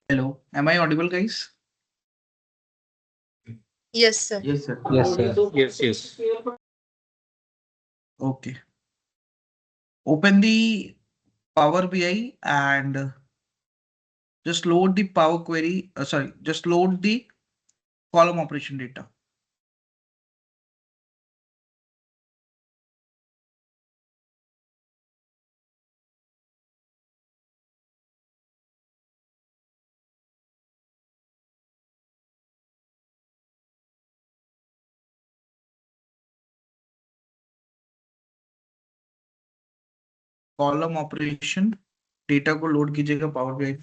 Hello, am I audible, guys? Yes, sir. Yes, sir. Yes, sir. Yes, yes. Okay. Open the Power BI and just load the Power Query. Sorry, just load the column operation data. Column operation data को load कीजिएगा power BI.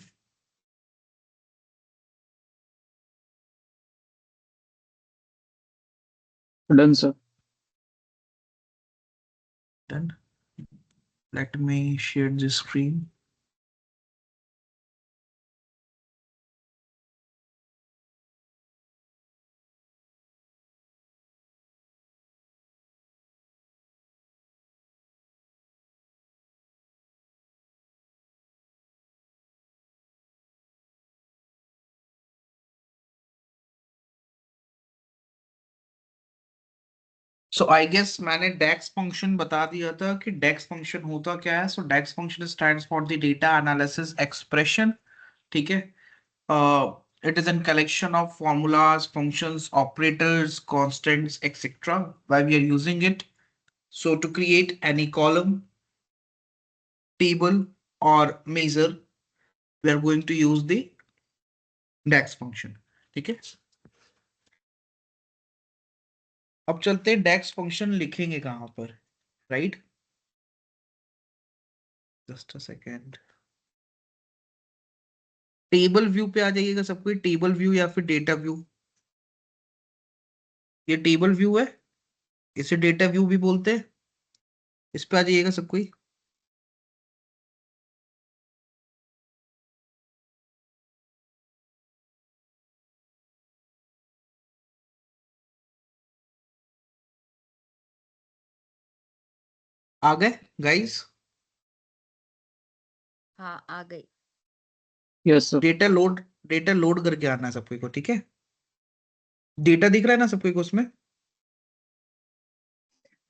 Done, sir. Done. Let me share the screen. So I guess मैंने DAX function बता दिया था कि डेक्स function होता क्या है। So DAX function stands for the data analysis expression. ठीक है। It is a collection of formulas, functions, operators, constants, etc. Why we are using it? So to create any column, table, or measure, we are going to use the DAX function. ठीक है। अब चलते हैं DAX function लिखेंगे कहां पर, right? Just a second. Table view पे आ जाइएगा सब कोई, टेबल व्यू या फिर डेटा व्यू। ये टेबल व्यू है, इसे डेटा व्यू भी बोलते हैं। इस पे आ जाइएगा सब कोई। आ गए गाइस? हाँ, आ गई। Yes, sir. डेटा लोड करके आना है सब कोई को, ठीक है। डेटा दिख रहा है ना सबको को उसमें?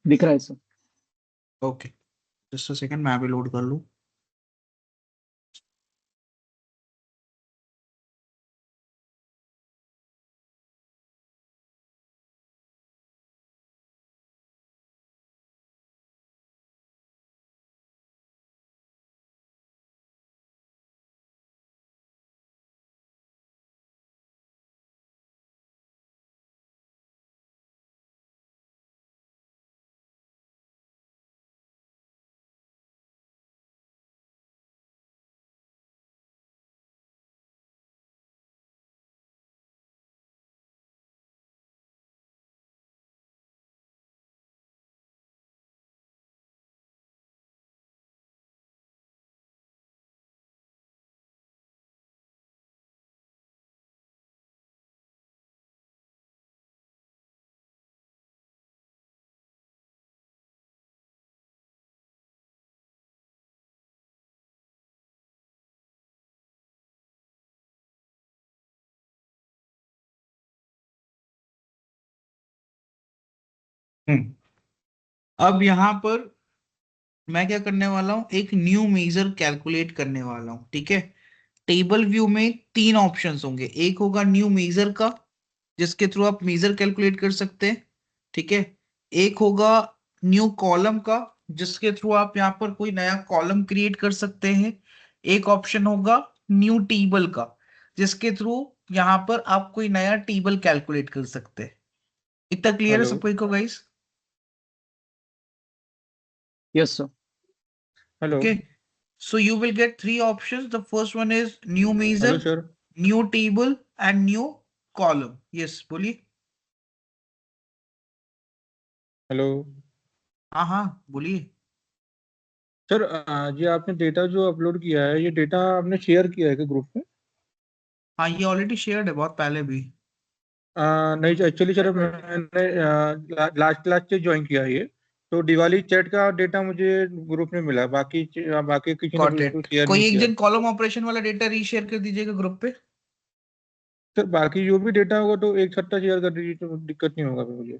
दिख रहा है sir. Okay, just a second, मैं भी लोड कर लूं। हम्म। अब यहाँ पर मैं क्या करने वाला हूँ, एक न्यू मेजर कैलकुलेट करने वाला हूँ, ठीक है। टेबल व्यू में तीन ऑप्शंस होंगे, एक होगा न्यू मेजर का, जिसके थ्रू आप मेजर कैलकुलेट कर सकते हैं, ठीक है। एक होगा न्यू कॉलम का, जिसके थ्रू आप यहाँ पर कोई नया कॉलम क्रिएट कर सकते हैं। एक ऑप्शन होगा न्यू टेबल का, जिसके थ्रू यहाँ पर आप कोई नया टेबल कैलकुलेट कर सकते हैं। इतना क्लियर है हेलो सबको guys? Yes sir. Hello Okay, so you will get three options. The first one is new hello measure, sir. new table, and new column. Yes, बोलिए। हेलो हाँ हाँ, बोलिए। सर, ये आपने डेटा जो अपलोड किया है, ये डेटा आपने शेयर किया है क्या ग्रुप में? हाँ, ये ऑलरेडी शेयर्ड है बहुत पहले भी। नहीं, एक्चुअली सर मैंने लास्ट क्लास से ज्वाइन किया है ये। तो दिवाली चैट का डेटा मुझे ग्रुप में मिला, बाकी किसी ने गॉट बिल्कुल इट। शेयर नहीं कोई एक किया। जन कॉलम ऑपरेशन वाला डेटा रीशेयर कर दीजिएगा ग्रुप पे। सर बाकी जो भी डेटा होगा तो एक सट्टा शेयर कर दीजिए, तो दिक्कत नहीं होगा फिर मुझे।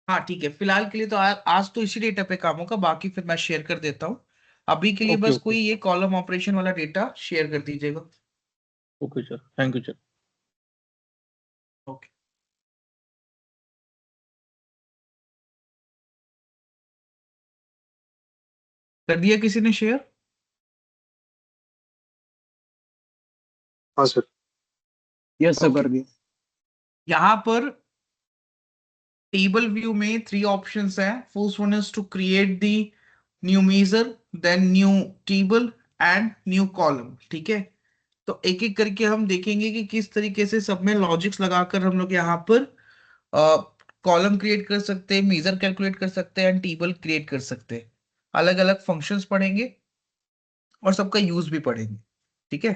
हाँ ठीक है, फिलहाल के लिए तो आज तो इसी डेटा पे काम होगा, बाकी फिर मैं शेयर कर देता हूँ। अभी के लिए ओके बस ओके कोई ये कॉलम ऑपरेशन वाला डेटा शेयर कर दीजिएगा। Okay sir, thank you sir. Okay, कर दिया किसी ने शेयर? हाँ सर। यस सर, ओके, कर दिया। यहाँ पर टेबल व्यू में थ्री ऑप्शंस हैं। First one is to create the new measure, then new table and new column, ठीक है। तो एक एक करके हम देखेंगे कि किस तरीके से सब में लॉजिक्स लगाकर हम लोग यहाँ पर कॉलम क्रिएट कर सकते हैं, मेजर कैलकुलेट कर सकते हैं एंड टेबल क्रिएट कर सकते हैं। अलग अलग फंक्शंस पढ़ेंगे और सबका यूज भी पढ़ेंगे, ठीक है।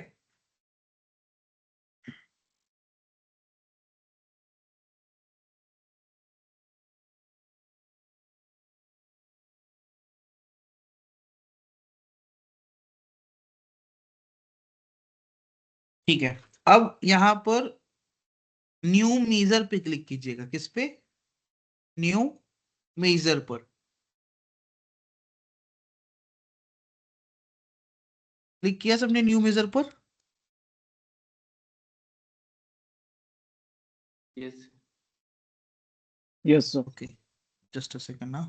ठीक है, अब यहाँ पर न्यू मेजर पे क्लिक कीजिएगा। किस पे? न्यू मेजर पर क्लिक किया सबने न्यू मेजर पर? Yes yes sir. Okay, just a second ना।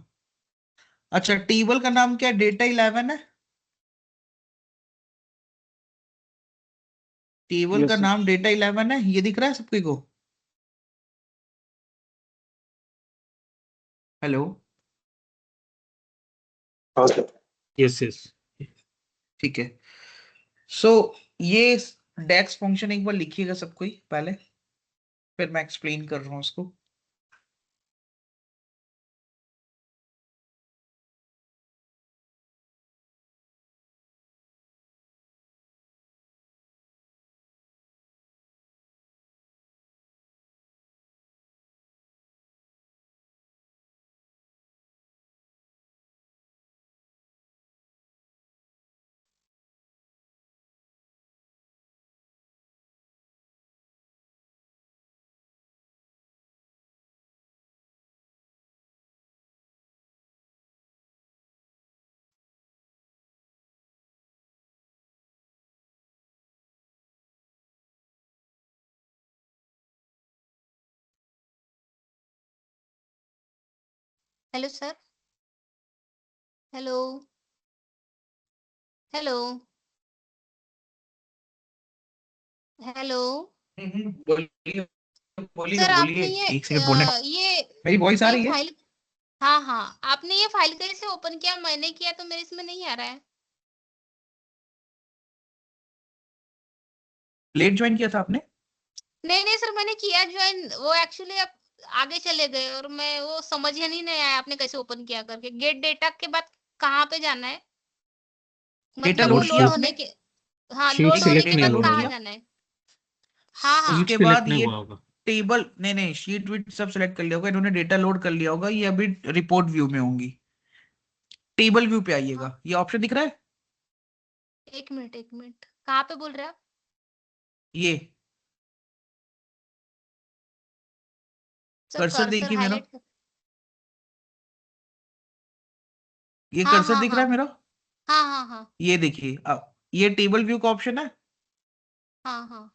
अच्छा, टेबल का नाम क्या है? डेटा 11 है। टेबल का यस सर। नाम डेटा 11 है, ये दिख रहा है सबके को? हेलो? हाँ सर। यस यस ठीक है, सो ये डेक्स फंक्शन एक बार लिखिएगा सबको ही पहले, फिर मैं एक्सप्लेन कर रहा हूँ उसको। Hello sir. Hello. Hello. Hello. बोलिए बोलिए सर आपने बोलिए, ये एक सेकंड बोलने का। ये मेरी वॉइस आ ये रही है? फाइल, हाँ हाँ, आपने ये फाइल कैसे ओपन किया? मैंने किया तो मेरे इसमें नहीं आ रहा है। लेट ज्वाइन किया था आपने? नहीं नहीं सर, मैंने किया ज्वाइन, वो एक्चुअली आप आगे चले गए और मैं वो समझ ही नहीं आया आपने कैसे ओपन किया करके। गेट डेटा के बाद कहाँ पे जाना है? डेटा मतलब वो लोड किया लोड आपने? होने के, हाँ शीट लोड होने सिलेक्ट के नहीं बाद हुआ लोड कहाँ किया? होगा। जाना है? हाँ हाँ। उसके शीट सिलेक्ट बाद नहीं ये हुआ होगा। टेबल, नहीं शीट विट सब सेलेक्ट कर लिया होगा इन्होंने, डेटा लोड कर लिया होगा, ये अभी रिपोर्ट व्यू में होंगी। टेबल व्यू पे आइएगा, हाँ, ये ऑप्शन दिख रहा है? एक मिनट एक मिनट, कहाँ पे बोल रहे हैं आप? ये सर कर्सर कर्सर देखिए मेरा, हाईलाइट। ये हाँ कर्सर हाँ दिख रहा हाँ है मेरा? हाँ हाँ हाँ ये देखिए अब ये टेबल व्यू का ऑप्शन है। हाँ हाँ,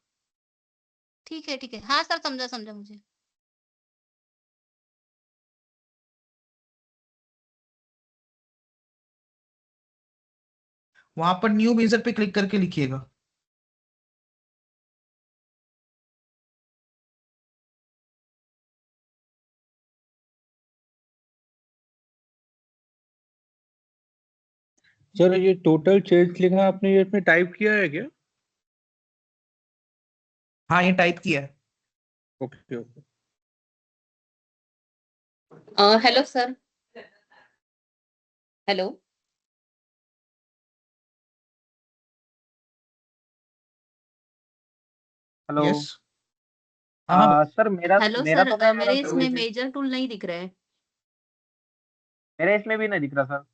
ठीक है, हाँ सर, समझा समझा मुझे। वहां पर न्यू मेजर पे क्लिक करके लिखिएगा। सर ये टोटल चेंज लिखा है आपने, ये इसमें टाइप किया है क्या? हाँ ये टाइप किया है। Okay okay. Hello sir. Hello. Hello. Yes. हाँ सर मेरा हेलो मेरा सर, तो मैम मेरे शुरू इसमें से मेजर टूल नहीं दिख रहा है। मेरे इसमें भी नहीं दिख रहा सर।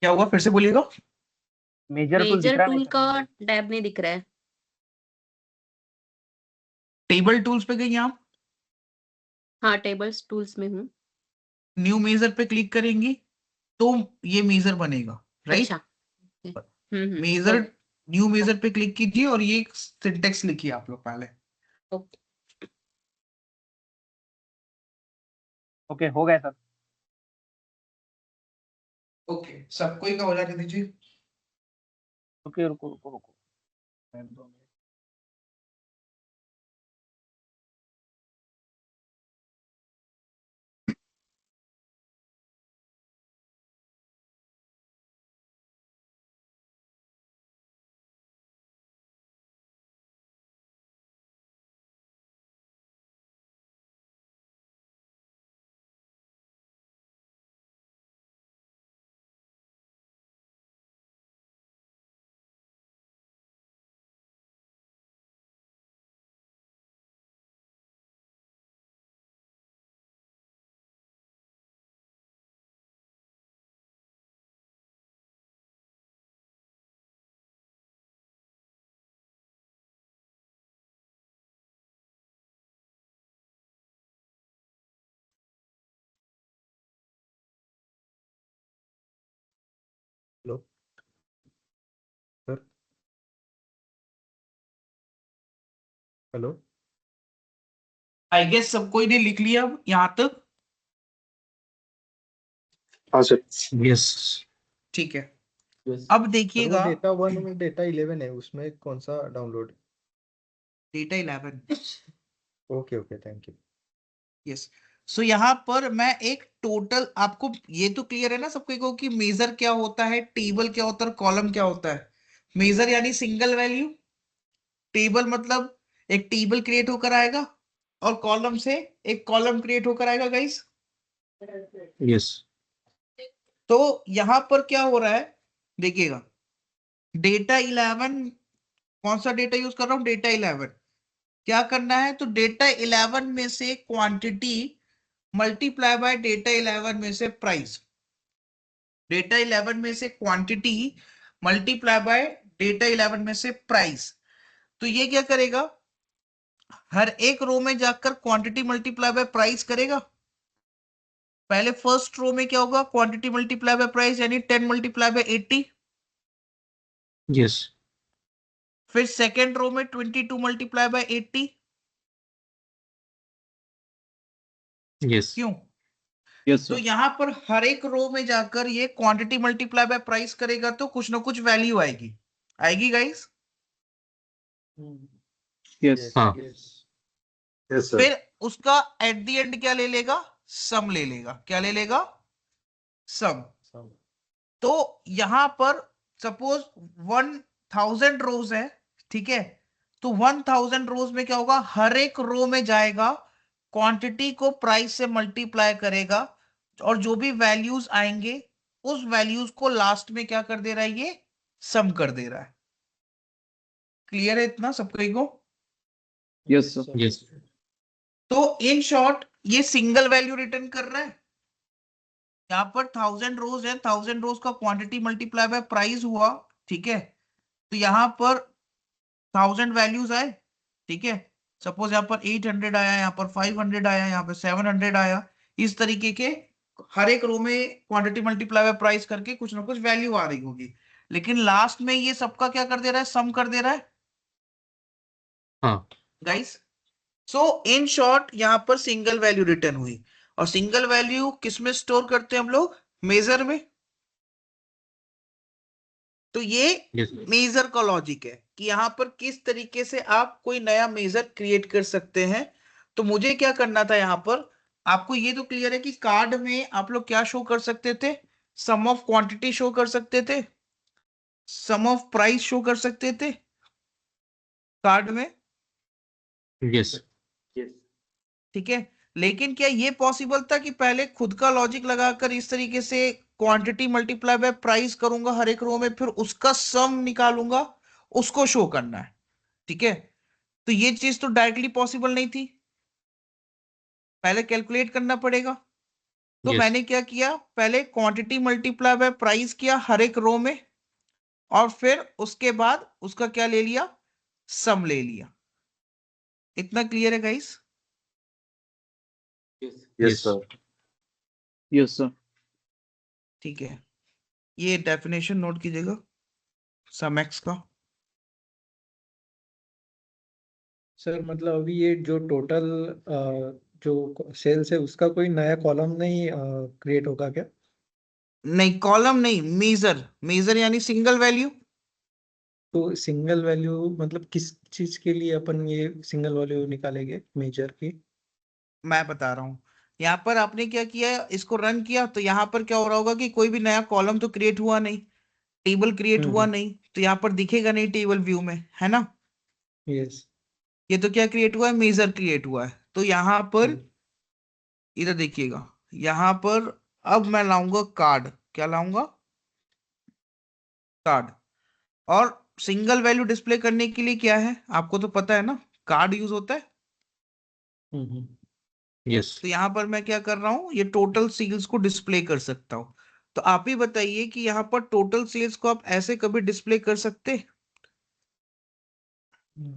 क्या हुआ, फिर से बोलिएगा। मेजर टूल दिख मेजर रहा नहीं टूल सर का मेरे। टैब नहीं दिख रहा है। टेबल टूल्स पे गई आप, हाँ, टेबल्स टूल्स में हूँ। न्यू मेजर पे क्लिक करेंगी तो ये मेजर बनेगा, राइट? अच्छा। मेजर, हो न्यू मेजर पे क्लिक कीजिए और ये सिंटेक्स लिखिए आप लोग पहले। ओके। ओके हो गया सर। ओके, सबको ही का हो जाने दीजिए। ओके रुको रुको रुको। Ma'am, 2 minute. Hello sir, hello. I guess सबको ही ने लिख लिया अब यहाँ तक। हाँ सर। यस। ठीक है, यस अब सर, वो देखिएगा डेटा 1 में डेटा 11 है, उसमें कौन सा download? Data 11। Okay okay, thank you. Yes. So यहाँ पर मैं एक टोटल, आपको ये तो क्लियर है ना सबको को कि मेजर क्या होता है, टेबल क्या होता है, कॉलम क्या होता है। मेजर यानी सिंगल वैल्यू, टेबल मतलब एक टेबल क्रिएट होकर आएगा, और कॉलम से एक कॉलम क्रिएट होकर आएगा गाइस। यस। तो यहां पर क्या हो रहा है देखिएगा, डेटा 11, कौन सा डेटा यूज कर रहा हूं, डेटा 11। क्या करना है, तो डेटा 11 में से क्वांटिटी मल्टीप्लाई बाय डेटा 11 में से प्राइस, डेटा 11 में से क्वांटिटी मल्टीप्लाई बाय डेटा 11 में से प्राइस। तो ये क्या करेगा, हर एक रो में जाकर क्वांटिटी मल्टीप्लाई बाय प्राइस करेगा। पहले फर्स्ट रो में क्या होगा, क्वांटिटी मल्टीप्लाई बाय प्राइस यानी 10 मल्टीप्लाई बाय 80। यस। फिर सेकेंड रो में 22 मल्टीप्लाई बाय 80। यस। क्यों, Yes, तो sir. यहाँ पर हर एक रो में जाकर ये क्वांटिटी मल्टीप्लाई बाय प्राइस करेगा तो कुछ ना कुछ वैल्यू आएगी, आएगी गाइस। Yes. हाँ Yes, sir. फिर उसका एट द एंड क्या ले लेगा, सम ले लेगा। क्या ले लेगा, सम। तो यहां पर सपोज 1000 रोज है, ठीक है, तो 1000 रोज में क्या होगा, हर एक रो में जाएगा, क्वांटिटी को प्राइस से मल्टीप्लाई करेगा, और जो भी वैल्यूज आएंगे उस वैल्यूज को लास्ट में क्या कर दे रहा है, ये सम कर दे रहा है। क्लियर है इतना सबको को? Yes, sir. यस तो इन शॉर्ट ये सिंगल वैल्यू रिटर्न कर रहा है। यहाँ पर 1000 रोज है, 1000 रोज का क्वांटिटी मल्टीप्लाई बाय प्राइस हुआ, ठीक है, तो यहाँ पर 1000 वैल्यूज आए, ठीक है, सपोज यहाँ पर 800 आया, यहाँ पर 500 आया, यहाँ पर 700 आया, इस तरीके के हर एक रो में क्वांटिटी मल्टीप्लाई बाय प्राइस करके कुछ ना कुछ वैल्यू आ रही होगी, लेकिन लास्ट में ये सबका क्या कर दे रहा है, सम कर दे रहा है हाँ गाइस। सो इन शॉर्ट यहाँ पर सिंगल वैल्यू रिटर्न हुई, और सिंगल वैल्यू किस में स्टोर करते हैं हम लोग, मेजर में। तो ये यस मेजर का लॉजिक है कि यहाँ पर किस तरीके से आप कोई नया मेजर क्रिएट कर सकते हैं। तो मुझे क्या करना था, यहाँ पर आपको ये तो क्लियर है कि कार्ड में आप लोग क्या शो कर सकते थे, सम ऑफ क्वांटिटी शो कर सकते थे, सम ऑफ प्राइस शो कर सकते थे कार्ड में, यस ठीक है। लेकिन क्या ये पॉसिबल था कि पहले खुद का लॉजिक लगाकर इस तरीके से क्वांटिटी मल्टीप्लाई बाय प्राइस करूंगा हर एक रो में, फिर उसका सम निकालूंगा, उसको शो करना है, ठीक है। तो ये चीज तो डायरेक्टली पॉसिबल नहीं थी, पहले कैलकुलेट करना पड़ेगा। तो Yes. मैंने क्या किया, पहले क्वांटिटी मल्टीप्लाई बाय प्राइस किया हर एक रो में, और फिर उसके बाद उसका क्या ले लिया, सम ले लिया। इतना क्लियर है guys? Yes, sir. Yes, sir. ठीक है, ये डेफिनेशन नोट कीजिएगा सम एक्स का। सर मतलब अभी ये जो टोटल जो सेल्स है उसका कोई नया कॉलम नहीं क्रिएट होगा क्या? नहीं, कॉलम नहीं, मेजर। मेजर यानी सिंगल वैल्यू। तो सिंगल वैल्यू मतलब किस चीज के लिए अपन ये सिंगल वैल्यू निकालेंगे मेजर की? मैं बता रहा हूँ, यहाँ पर आपने क्या किया, इसको रन किया, तो यहाँ पर क्या हो रहा होगा कि कोई भी नया कॉलम तो क्रिएट हुआ नहीं, टेबल क्रिएट हुआ नहीं, तो यहाँ पर दिखेगा नहीं टेबल व्यू में, है ना। यस। ये तो क्या क्रिएट हुआ है, मेजर क्रिएट हुआ है। तो यहाँ पर इधर देखिएगा, यहाँ पर अब मैं लाऊंगा कार्ड। क्या लाऊंगा, कार्ड। और सिंगल वैल्यू डिस्प्ले करने के लिए क्या है, आपको तो पता है ना, कार्ड यूज होता है। यस तो यहाँ पर मैं क्या कर रहा हूँ, ये टोटल सेल्स को डिस्प्ले कर सकता हूँ। तो आप ही बताइए कि यहाँ पर टोटल सेल्स को आप ऐसे कभी डिस्प्ले कर सकते,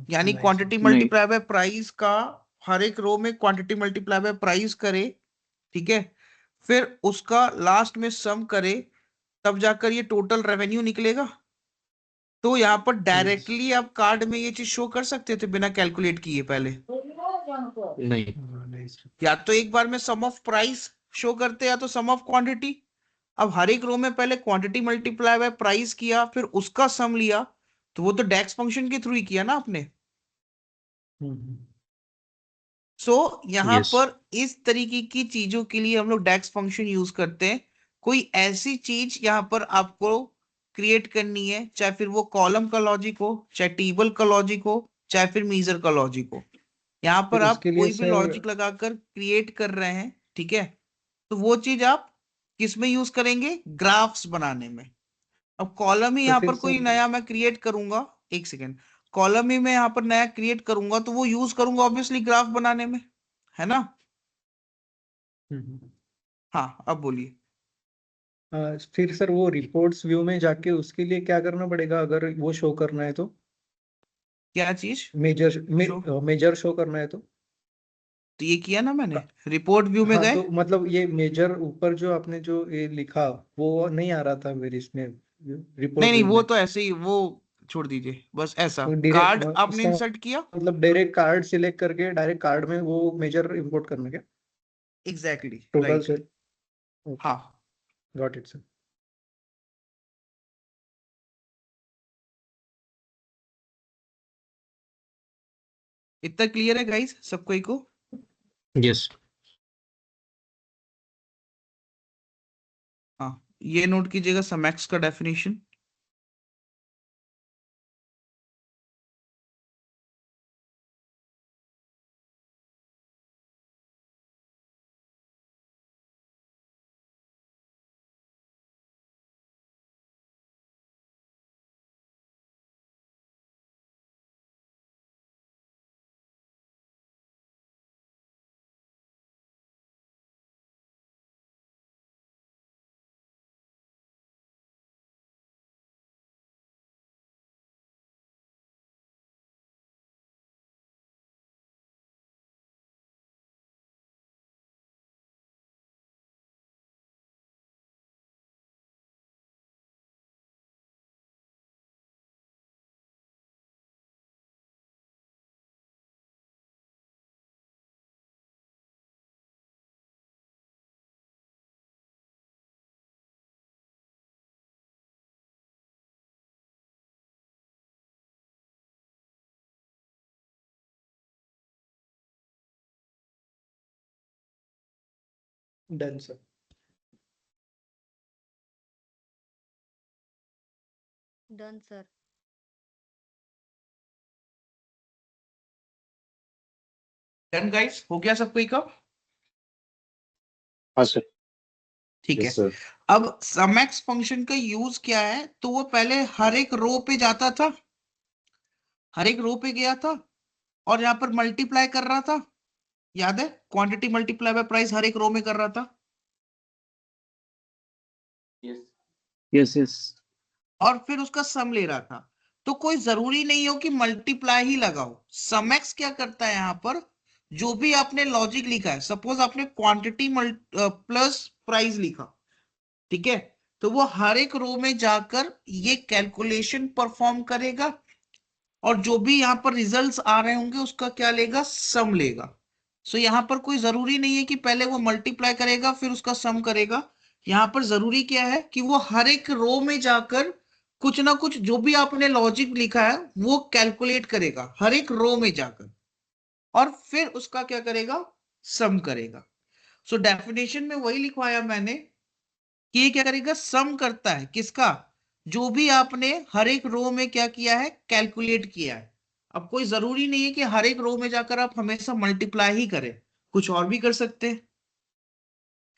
यानी क्वांटिटी नहीं। मल्टीप्लाई बाय प्राइस का हर एक रो में क्वांटिटी मल्टीप्लाई बाय प्राइस करे, ठीक है, फिर उसका लास्ट में सम करे, तब जाकर ये टोटल रेवेन्यू निकलेगा। तो यहाँ पर डायरेक्टली आप कार्ड में ये चीज शो कर सकते थे बिना कैलकुलेट किए पहले, नहीं या तो एक बार में सम ऑफ प्राइस शो करते या तो सम ऑफ क्वांटिटी। अब हर एक रो में पहले क्वांटिटी मल्टीप्लाई बाय प्राइस किया, फिर उसका सम लिया, तो वो तो डेक्स फंक्शन के थ्रू ही किया ना आपने। सो यहाँ Yes. पर इस तरीके की चीजों के लिए हम लोग डेक्स फंक्शन यूज करते हैं। कोई ऐसी चीज यहाँ पर आपको क्रिएट करनी है, चाहे फिर वो कॉलम का लॉजिक हो, चाहे टेबल का लॉजिक हो, चाहे फिर मेजर का लॉजिक हो, यहाँ पर तो आप उसके लिए कोई भी सर लॉजिक लगाकर क्रिएट कर रहे हैं, ठीक है, तो वो चीज आप किस में यूज करेंगे, ग्राफ्स बनाने में। अब कॉलम ही तो यहाँ फिर पर कोई सर नया मैं क्रिएट करूंगा, एक सेकेंड, कॉलम ही मैं यहाँ पर नया क्रिएट करूंगा तो वो यूज करूंगा ऑब्वियसली ग्राफ बनाने में, है ना। हाँ, अब बोलिए। फिर सर वो रिपोर्ट्स व्यू में जाके उसके लिए क्या करना पड़ेगा अगर वो शो करना है तो? क्या चीज, मेजर शो करना है तो? तो ये किया ना मैंने, रिपोर्ट व्यू में हाँ गए। तो मतलब ये मेजर ऊपर जो आपने जो ये लिखा वो नहीं आ रहा था मेरे इसमें रिपोर्ट नहीं नहीं, व्यू वो में। तो ऐसे ही, वो छोड़ दीजिए, बस ऐसा तो कार्ड डायरेक्ट आपने इसका इंसर्ट किया। मतलब डायरेक्ट कार्ड सिलेक्ट करके डायरेक्ट कार्ड में वो मेजर इंपोर्ट करना क्या एग्जैक्टली टोटल राइट, से? Okay. हाँ Got it, sir. इतना क्लियर है गाइस सबको को? Yes. हाँ ये नोट कीजिएगा समैक्स का definition. Done, sir. Done, sir. Done guys, हो गया सबको का? हाँ सर। ठीक है। Yes sir. अब समैक्स फंक्शन का यूज क्या है, तो वो पहले हर एक रो पे जाता था, हर एक रो पे गया था और यहाँ पर मल्टीप्लाई कर रहा था। याद है, क्वांटिटी मल्टीप्लाई बाय प्राइस हर एक रो में कर रहा था। Yes, yes. और फिर उसका सम ले रहा था। तो कोई जरूरी नहीं हो कि मल्टीप्लाई ही लगाओ। समैक्स क्या करता है यहाँ पर, जो भी आपने लॉजिक लिखा है, सपोज आपने क्वांटिटी प्लस प्राइस लिखा, ठीक है, तो वो हर एक रो में जाकर ये कैलकुलेशन परफॉर्म करेगा और जो भी यहाँ पर रिजल्ट्स आ रहे होंगे उसका क्या लेगा, सम लेगा। सो यहाँ पर कोई जरूरी नहीं है कि पहले वो मल्टीप्लाई करेगा फिर उसका सम करेगा। यहाँ पर जरूरी क्या है कि वो हर एक रो में जाकर कुछ ना कुछ जो भी आपने लॉजिक लिखा है वो कैलकुलेट करेगा हर एक रो में जाकर, और फिर उसका क्या करेगा, सम करेगा। सो डेफिनेशन में वही लिखवाया मैंने कि ये क्या करेगा, सम करता है किसका, जो भी आपने हर एक रो में क्या किया है, कैलकुलेट किया है। अब कोई जरूरी नहीं है कि हर एक रो में जाकर आप हमेशा मल्टीप्लाई ही करें, कुछ और भी कर सकते हैं।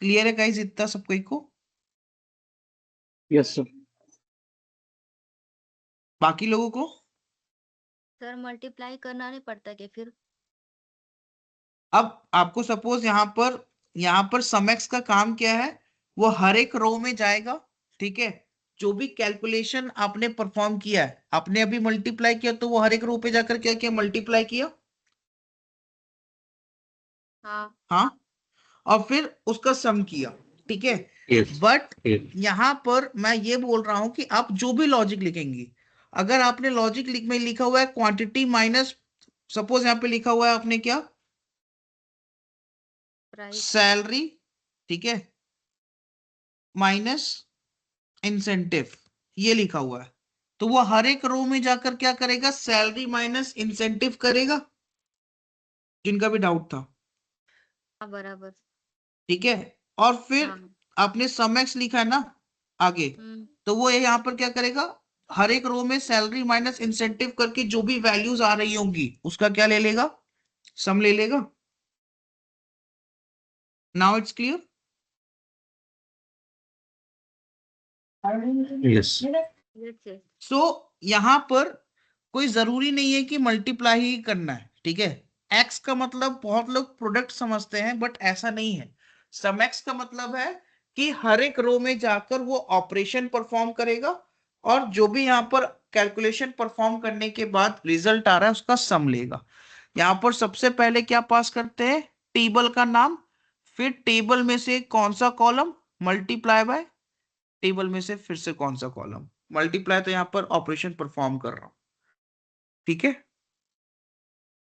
क्लियर है गाइस इतना सबको को? Yes, sir. बाकी लोगों को? सर मल्टीप्लाई करना नहीं पड़ता क्या फिर? अब आपको सपोज यहाँ पर समएक्स का काम क्या है, वो हर एक रो में जाएगा, ठीक है, जो भी कैलकुलेशन आपने परफॉर्म किया है, आपने अभी मल्टीप्लाई किया तो वो हर एक रो पे जाकर क्या किया, मल्टीप्लाई किया। हाँ। हाँ, और फिर उसका सम किया, ठीक है। Yes. But Yes. यहां पर मैं ये बोल रहा हूं कि आप जो भी लॉजिक लिखेंगी, अगर आपने लॉजिक में लिखा हुआ है क्वांटिटी माइनस, सपोज यहाँ पे लिखा हुआ है आपने क्या, प्राइस। सैलरी, ठीक है, माइनस इंसेंटिव, ये लिखा हुआ है, तो वो हर एक रो में जाकर क्या करेगा, सैलरी माइनस इंसेंटिव करेगा, जिनका भी डाउट था, हाँ बराबर। ठीक है। और फिर हाँ। आपने सम एक्स लिखा है ना आगे, तो वो यहाँ पर क्या करेगा, हर एक रो में सैलरी माइनस इंसेंटिव करके जो भी वैल्यूज आ रही होंगी उसका क्या ले लेगा, सम ले लेगा। Now it's clear? Yes. Yes yes. So यहाँ पर कोई जरूरी नहीं है कि मल्टीप्लाई ही करना है, ठीक है। एक्स का मतलब बहुत लोग प्रोडक्ट समझते हैं, बट ऐसा नहीं है। सम एक्स का मतलब है कि हर एक रो में जाकर वो ऑपरेशन परफॉर्म करेगा और जो भी यहाँ पर कैलकुलेशन परफॉर्म करने के बाद रिजल्ट आ रहा है उसका सम लेगा। यहाँ पर सबसे पहले क्या पास करते हैं, टेबल का नाम, फिर टेबल में से कौन सा कॉलम, मल्टीप्लाई बाय टेबल में से फिर से कौन सा कॉलम, मल्टीप्लाई तो यहाँ पर ऑपरेशन परफॉर्म कर रहा हूं, ठीक है।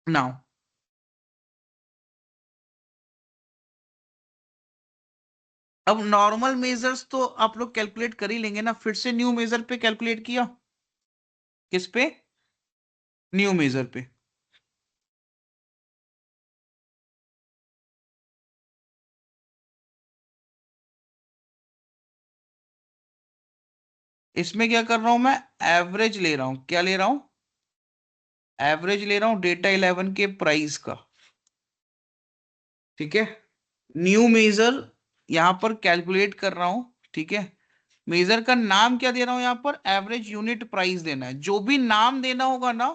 नाउ अब नॉर्मल मेजर्स तो आप लोग कैलकुलेट कर ही लेंगे ना, फिर से न्यू मेजर पे कैलकुलेट किया, किस पे, न्यू मेजर पे। इसमें क्या कर रहा हूं मैं, एवरेज ले रहा हूं, क्या ले रहा हूं, एवरेज ले रहा हूं डेटा 11 के प्राइस का, ठीक है। न्यू मेजर यहां पर कैलकुलेट कर रहा हूं, ठीक है। मेजर का नाम क्या दे रहा हूं, यहां पर एवरेज यूनिट प्राइस देना है। जो भी नाम देना होगा ना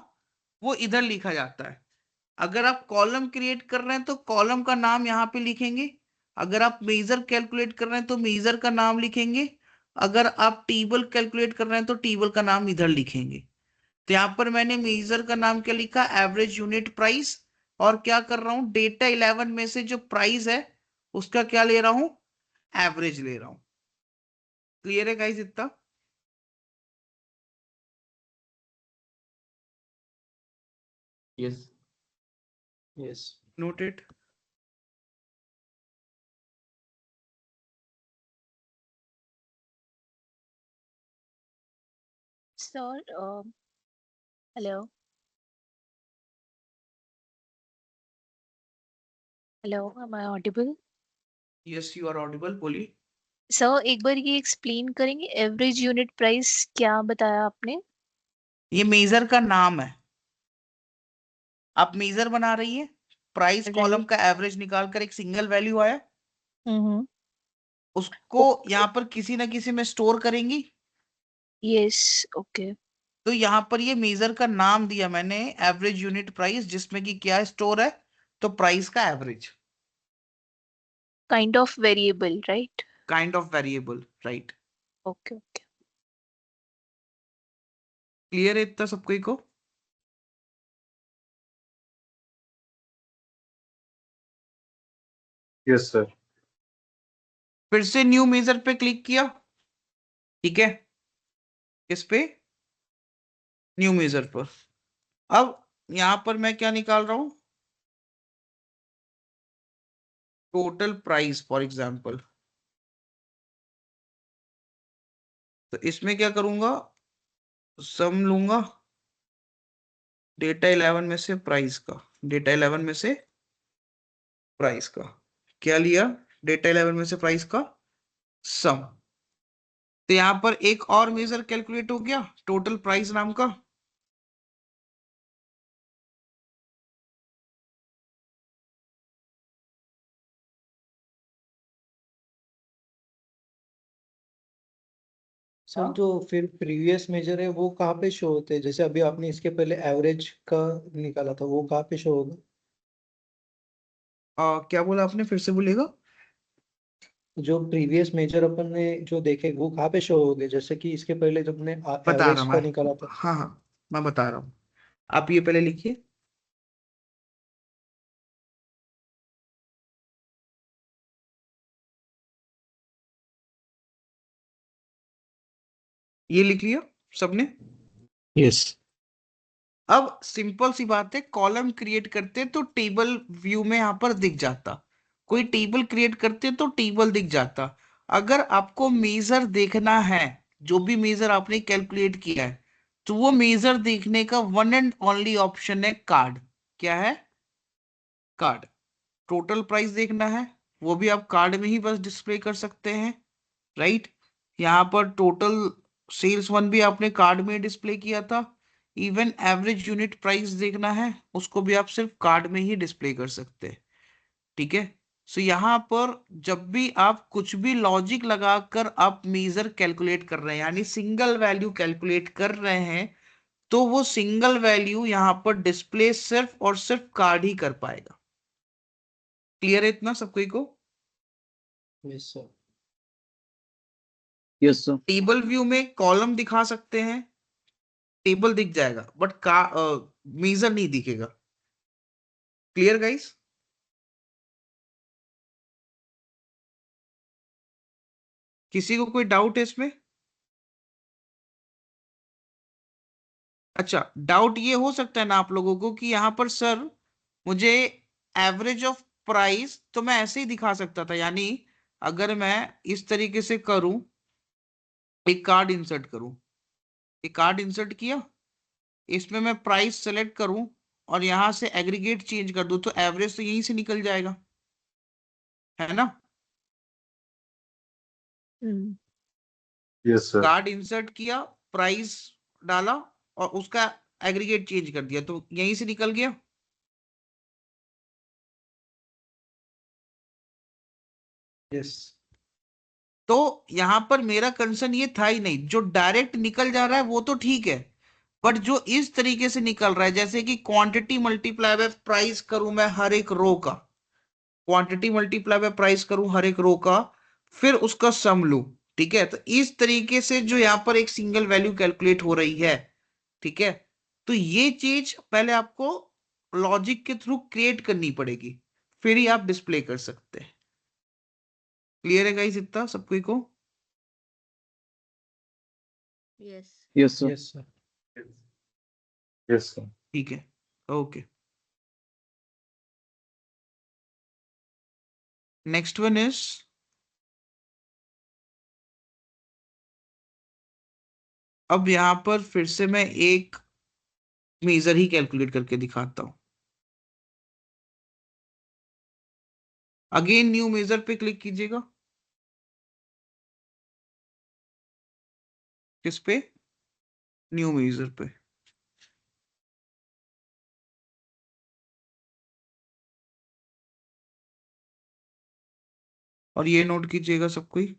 वो इधर लिखा जाता है। अगर आप कॉलम क्रिएट कर रहे हैं तो कॉलम का नाम यहाँ पे लिखेंगे, अगर आप मेजर कैलकुलेट कर रहे हैं तो मेजर का नाम लिखेंगे, अगर आप टेबल कैलकुलेट कर रहे हैं तो टेबल का नाम इधर लिखेंगे। तो यहाँ पर मैंने मेजर का नाम क्या लिखा, एवरेज यूनिट प्राइस, और क्या कर रहा हूँ, डेटा 11 में से जो प्राइस है उसका क्या ले रहा हूं, एवरेज ले रहा हूं। क्लियर है गाइस इतना? Yes. Yes. Noted. Sir, hello. Hello, am I audible? Yes you are audible, बोलिए। सर एक बार ये एक्सप्लेन करेंगे, एवरेज यूनिट प्राइस क्या बताया आपने? ये मेजर का नाम है। आप मेजर बना रही है, प्राइस कॉलम राइट। का एवरेज निकाल कर एक सिंगल वैल्यू आया, हम्म। उसको यहाँ पर किसी ना किसी में स्टोर करेंगी। Yes, okay. तो यहाँ पर ये मेजर का नाम दिया मैंने, एवरेज यूनिट प्राइस, जिसमें कि क्या स्टोर है, तो प्राइस का average, kind of variable, right? Kind of variable, right. Okay okay. Clear है इतना सबको को? Yes, sir. फिर से न्यू मेजर पे क्लिक किया, ठीक है, इस पे न्यू मेजर पर। अब यहां पर मैं क्या निकाल रहा हूं, टोटल प्राइस फॉर एग्जांपल। तो इसमें क्या करूंगा, सम लूंगा डेटा 11 में से प्राइस का, डेटा 11 में से प्राइस का क्या लिया, डेटा 11 में से प्राइस का सम। तो यहां पर एक और मेजर कैलकुलेट हो गया टोटल प्राइस नाम का। सर जो फिर प्रीवियस मेजर है वो कहाँ पे शो होते हैं? जैसे अभी आपने इसके पहले एवरेज का निकाला था, वो कहाँ पे शो होगा? क्या बोला आपने, फिर से बोलिएगा। जो प्रीवियस मेजर अपन ने जो देखे वो कहाँ पे शो हो गए? जैसे कि इसके पहले जब ने बता रहा एवरेज हूं का मैं, निकाला था। हाँ हाँ मैं बता रहा हूँ, आप ये पहले लिखिए। ये लिख लिया सबने? यस। अब सिंपल सी बात है, कॉलम क्रिएट करते तो टेबल व्यू में यहां पर दिख जाता, कोई टेबल क्रिएट करते तो टेबल दिख जाता। अगर आपको मेजर देखना है, जो भी मेजर आपने कैलकुलेट किया है, तो वो मेजर देखने का वन एंड ओनली ऑप्शन है कार्ड। क्या है, कार्ड। टोटल प्राइस देखना है, वो भी आप कार्ड में ही बस डिस्प्ले कर सकते हैं, राइट। यहाँ पर टोटल सेल्स वन भी आपने कार्ड में डिस्प्ले किया था। इवन एवरेज यूनिट प्राइस देखना है, उसको भी आप सिर्फ कार्ड में ही डिस्प्ले कर सकते हैं, ठीक है। सो यहाँ पर जब भी आप कुछ भी लॉजिक लगाकर आप मेजर कैलकुलेट कर रहे हैं, यानी सिंगल वैल्यू कैलकुलेट कर रहे हैं, तो वो सिंगल वैल्यू यहाँ पर डिस्प्ले सिर्फ और सिर्फ कार्ड ही कर पाएगा। क्लियर है इतना सबको को? Yes sir. Yes, sir. Table view में कॉलम दिखा सकते हैं, टेबल दिख जाएगा, बट का मेजर नहीं दिखेगा। Clear guys? किसी को कोई डाउट है इसमें? अच्छा, डाउट ये हो सकता है ना आप लोगों को कि यहाँ पर सर मुझे एवरेज ऑफ प्राइस तो मैं ऐसे ही दिखा सकता था, यानी अगर मैं इस तरीके से करूं, एक कार्ड इंसर्ट करूं, एक कार्ड इंसर्ट किया, इसमें मैं प्राइस सेलेक्ट करूं और यहां से एग्रीगेट चेंज कर दूं, तो एवरेज तो यहीं से निकल जाएगा, है ना? Yes sir. कार्ड इंसर्ट किया, प्राइस डाला और उसका एग्रीगेट चेंज कर दिया, तो यहीं से निकल गया। यस तो यहां पर मेरा कंसर्न ये था ही नहीं, जो डायरेक्ट निकल जा रहा है वो तो ठीक है, बट जो इस तरीके से निकल रहा है, जैसे कि क्वांटिटी मल्टीप्लाई बाय प्राइस करूं मैं हर एक रो का, क्वांटिटी मल्टीप्लाई बाय प्राइस करूं हर एक रो का, फिर उसका सम लूं, ठीक है? तो इस तरीके से जो यहाँ पर एक सिंगल वैल्यू कैलकुलेट हो रही है, ठीक है, तो ये चीज पहले आपको लॉजिक के थ्रू क्रिएट करनी पड़ेगी, फिर ही आप डिस्प्ले कर सकते हैं। क्लियर है गाइस इतना सबको को? Yes yes sir. Yes sir. Yes sir. ठीक है, ओके। नेक्स्ट वन इज, अब यहां पर फिर से मैं एक मेजर ही कैलकुलेट करके दिखाता हूं। अगेन न्यू मेजर पे क्लिक कीजिएगा। किस पे? न्यू मेजर पे। और ये नोट कीजिएगा सब कोई,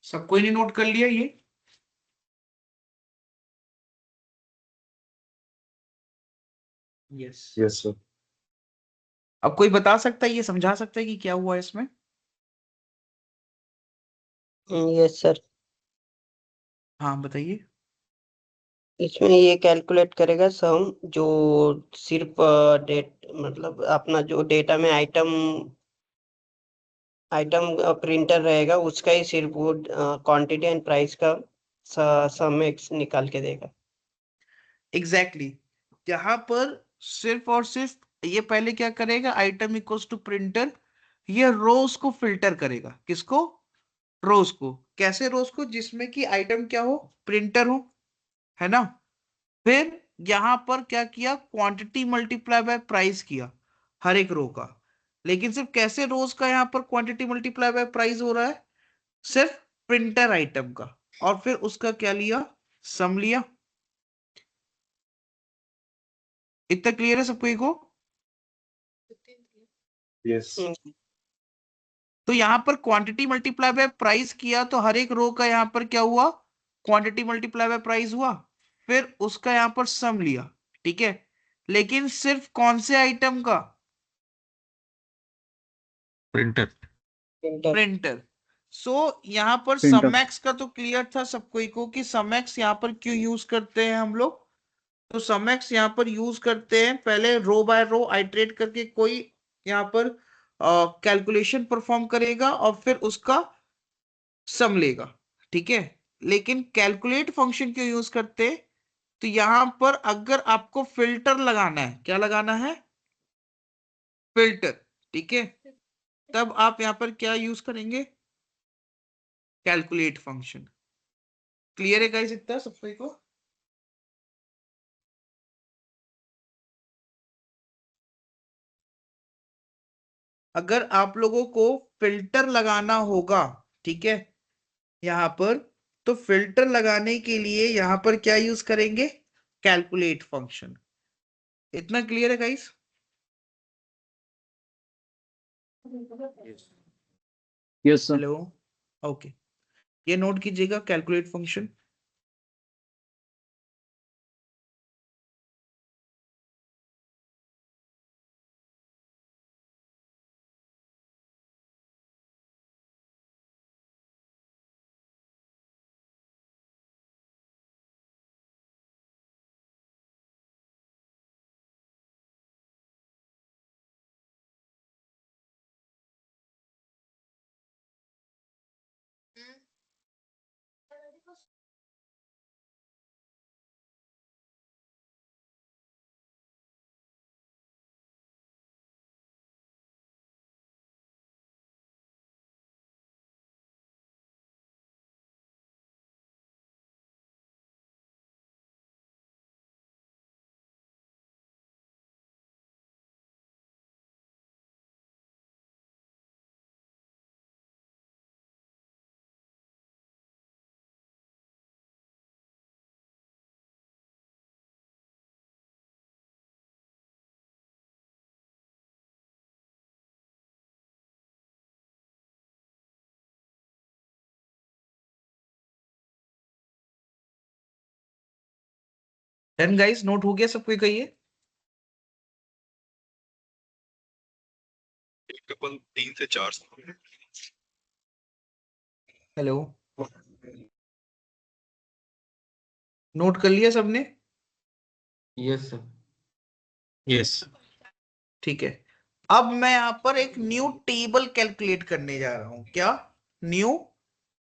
सब कोई ने नोट कर लिया ये? Yes yes sir. अब कोई बता सकता है, ये समझा सकता है कि क्या हुआ इसमें? Yes sir. हाँ बताइए। इसमें ये कैलकुलेट करेगा सम जो सिर्फ डेट मतलब अपना जो डेटा में आइटम प्रिंटर रहेगा उसका ही सिर्फ वो क्वांटिटी एंड प्राइस का सम निकाल के देगा। Exactly exactly. यहाँ पर सिर्फ और सिर्फ ये पहले क्या करेगा, आइटम इक्वल्स टू प्रिंटर, ये रोज को फिल्टर करेगा। किसको? रोज को। कैसे रोज को? जिसमें कि आइटम क्या हो, प्रिंटर हो, है ना? फिर यहां पर क्या किया, क्वांटिटी मल्टीप्लाई बाय प्राइस किया हर एक रो का। लेकिन सिर्फ कैसे रोज का यहां पर क्वांटिटी मल्टीप्लाई बाय प्राइस हो रहा है? सिर्फ प्रिंटर आइटम का। और फिर उसका क्या लिया, सम लिया। इतना क्लियर है सबको को? यस। तो यहां पर क्वांटिटी मल्टीप्लाई बाय प्राइस किया तो हर एक रो का यहां पर क्या हुआ, क्वांटिटी मल्टीप्लाई बाय प्राइस हुआ, फिर उसका यहां पर सम लिया, ठीक है? लेकिन सिर्फ कौन से आइटम का? प्रिंटर। प्रिंटर। सो यहां पर Printer. समैक्स का तो क्लियर था सबको को कि समैक्स यहां पर क्यों यूज करते हैं हम लोग। तो समैक्स यहां पर यूज करते हैं, पहले रो बाय रो आइटरेट करके कोई यहां पर कैलकुलेशन परफॉर्म करेगा और फिर उसका सम लेगा, ठीक है? लेकिन कैलकुलेट फंक्शन क्यों यूज करते हैं? तो यहां पर अगर आपको फिल्टर लगाना है, क्या लगाना है? फिल्टर, ठीक है, तब आप यहां पर क्या यूज करेंगे? Calculate function. क्लियर है गाइस इतना सबको को? अगर आप लोगों को फिल्टर लगाना होगा, ठीक है, यहां पर, तो फिल्टर लगाने के लिए यहां पर क्या यूज करेंगे? Calculate function. इतना क्लियर है guys? Yes sir. Hello, okay, ये नोट कीजिएगा calculate function. Done guys, note हो गया सबको? कहिए। अपन 3 से 4 हेलो, नोट कर लिया सबने? Yes sir. यस। ठीक है, अब मैं यहां पर एक न्यू टेबल कैलकुलेट करने जा रहा हूं। क्या? New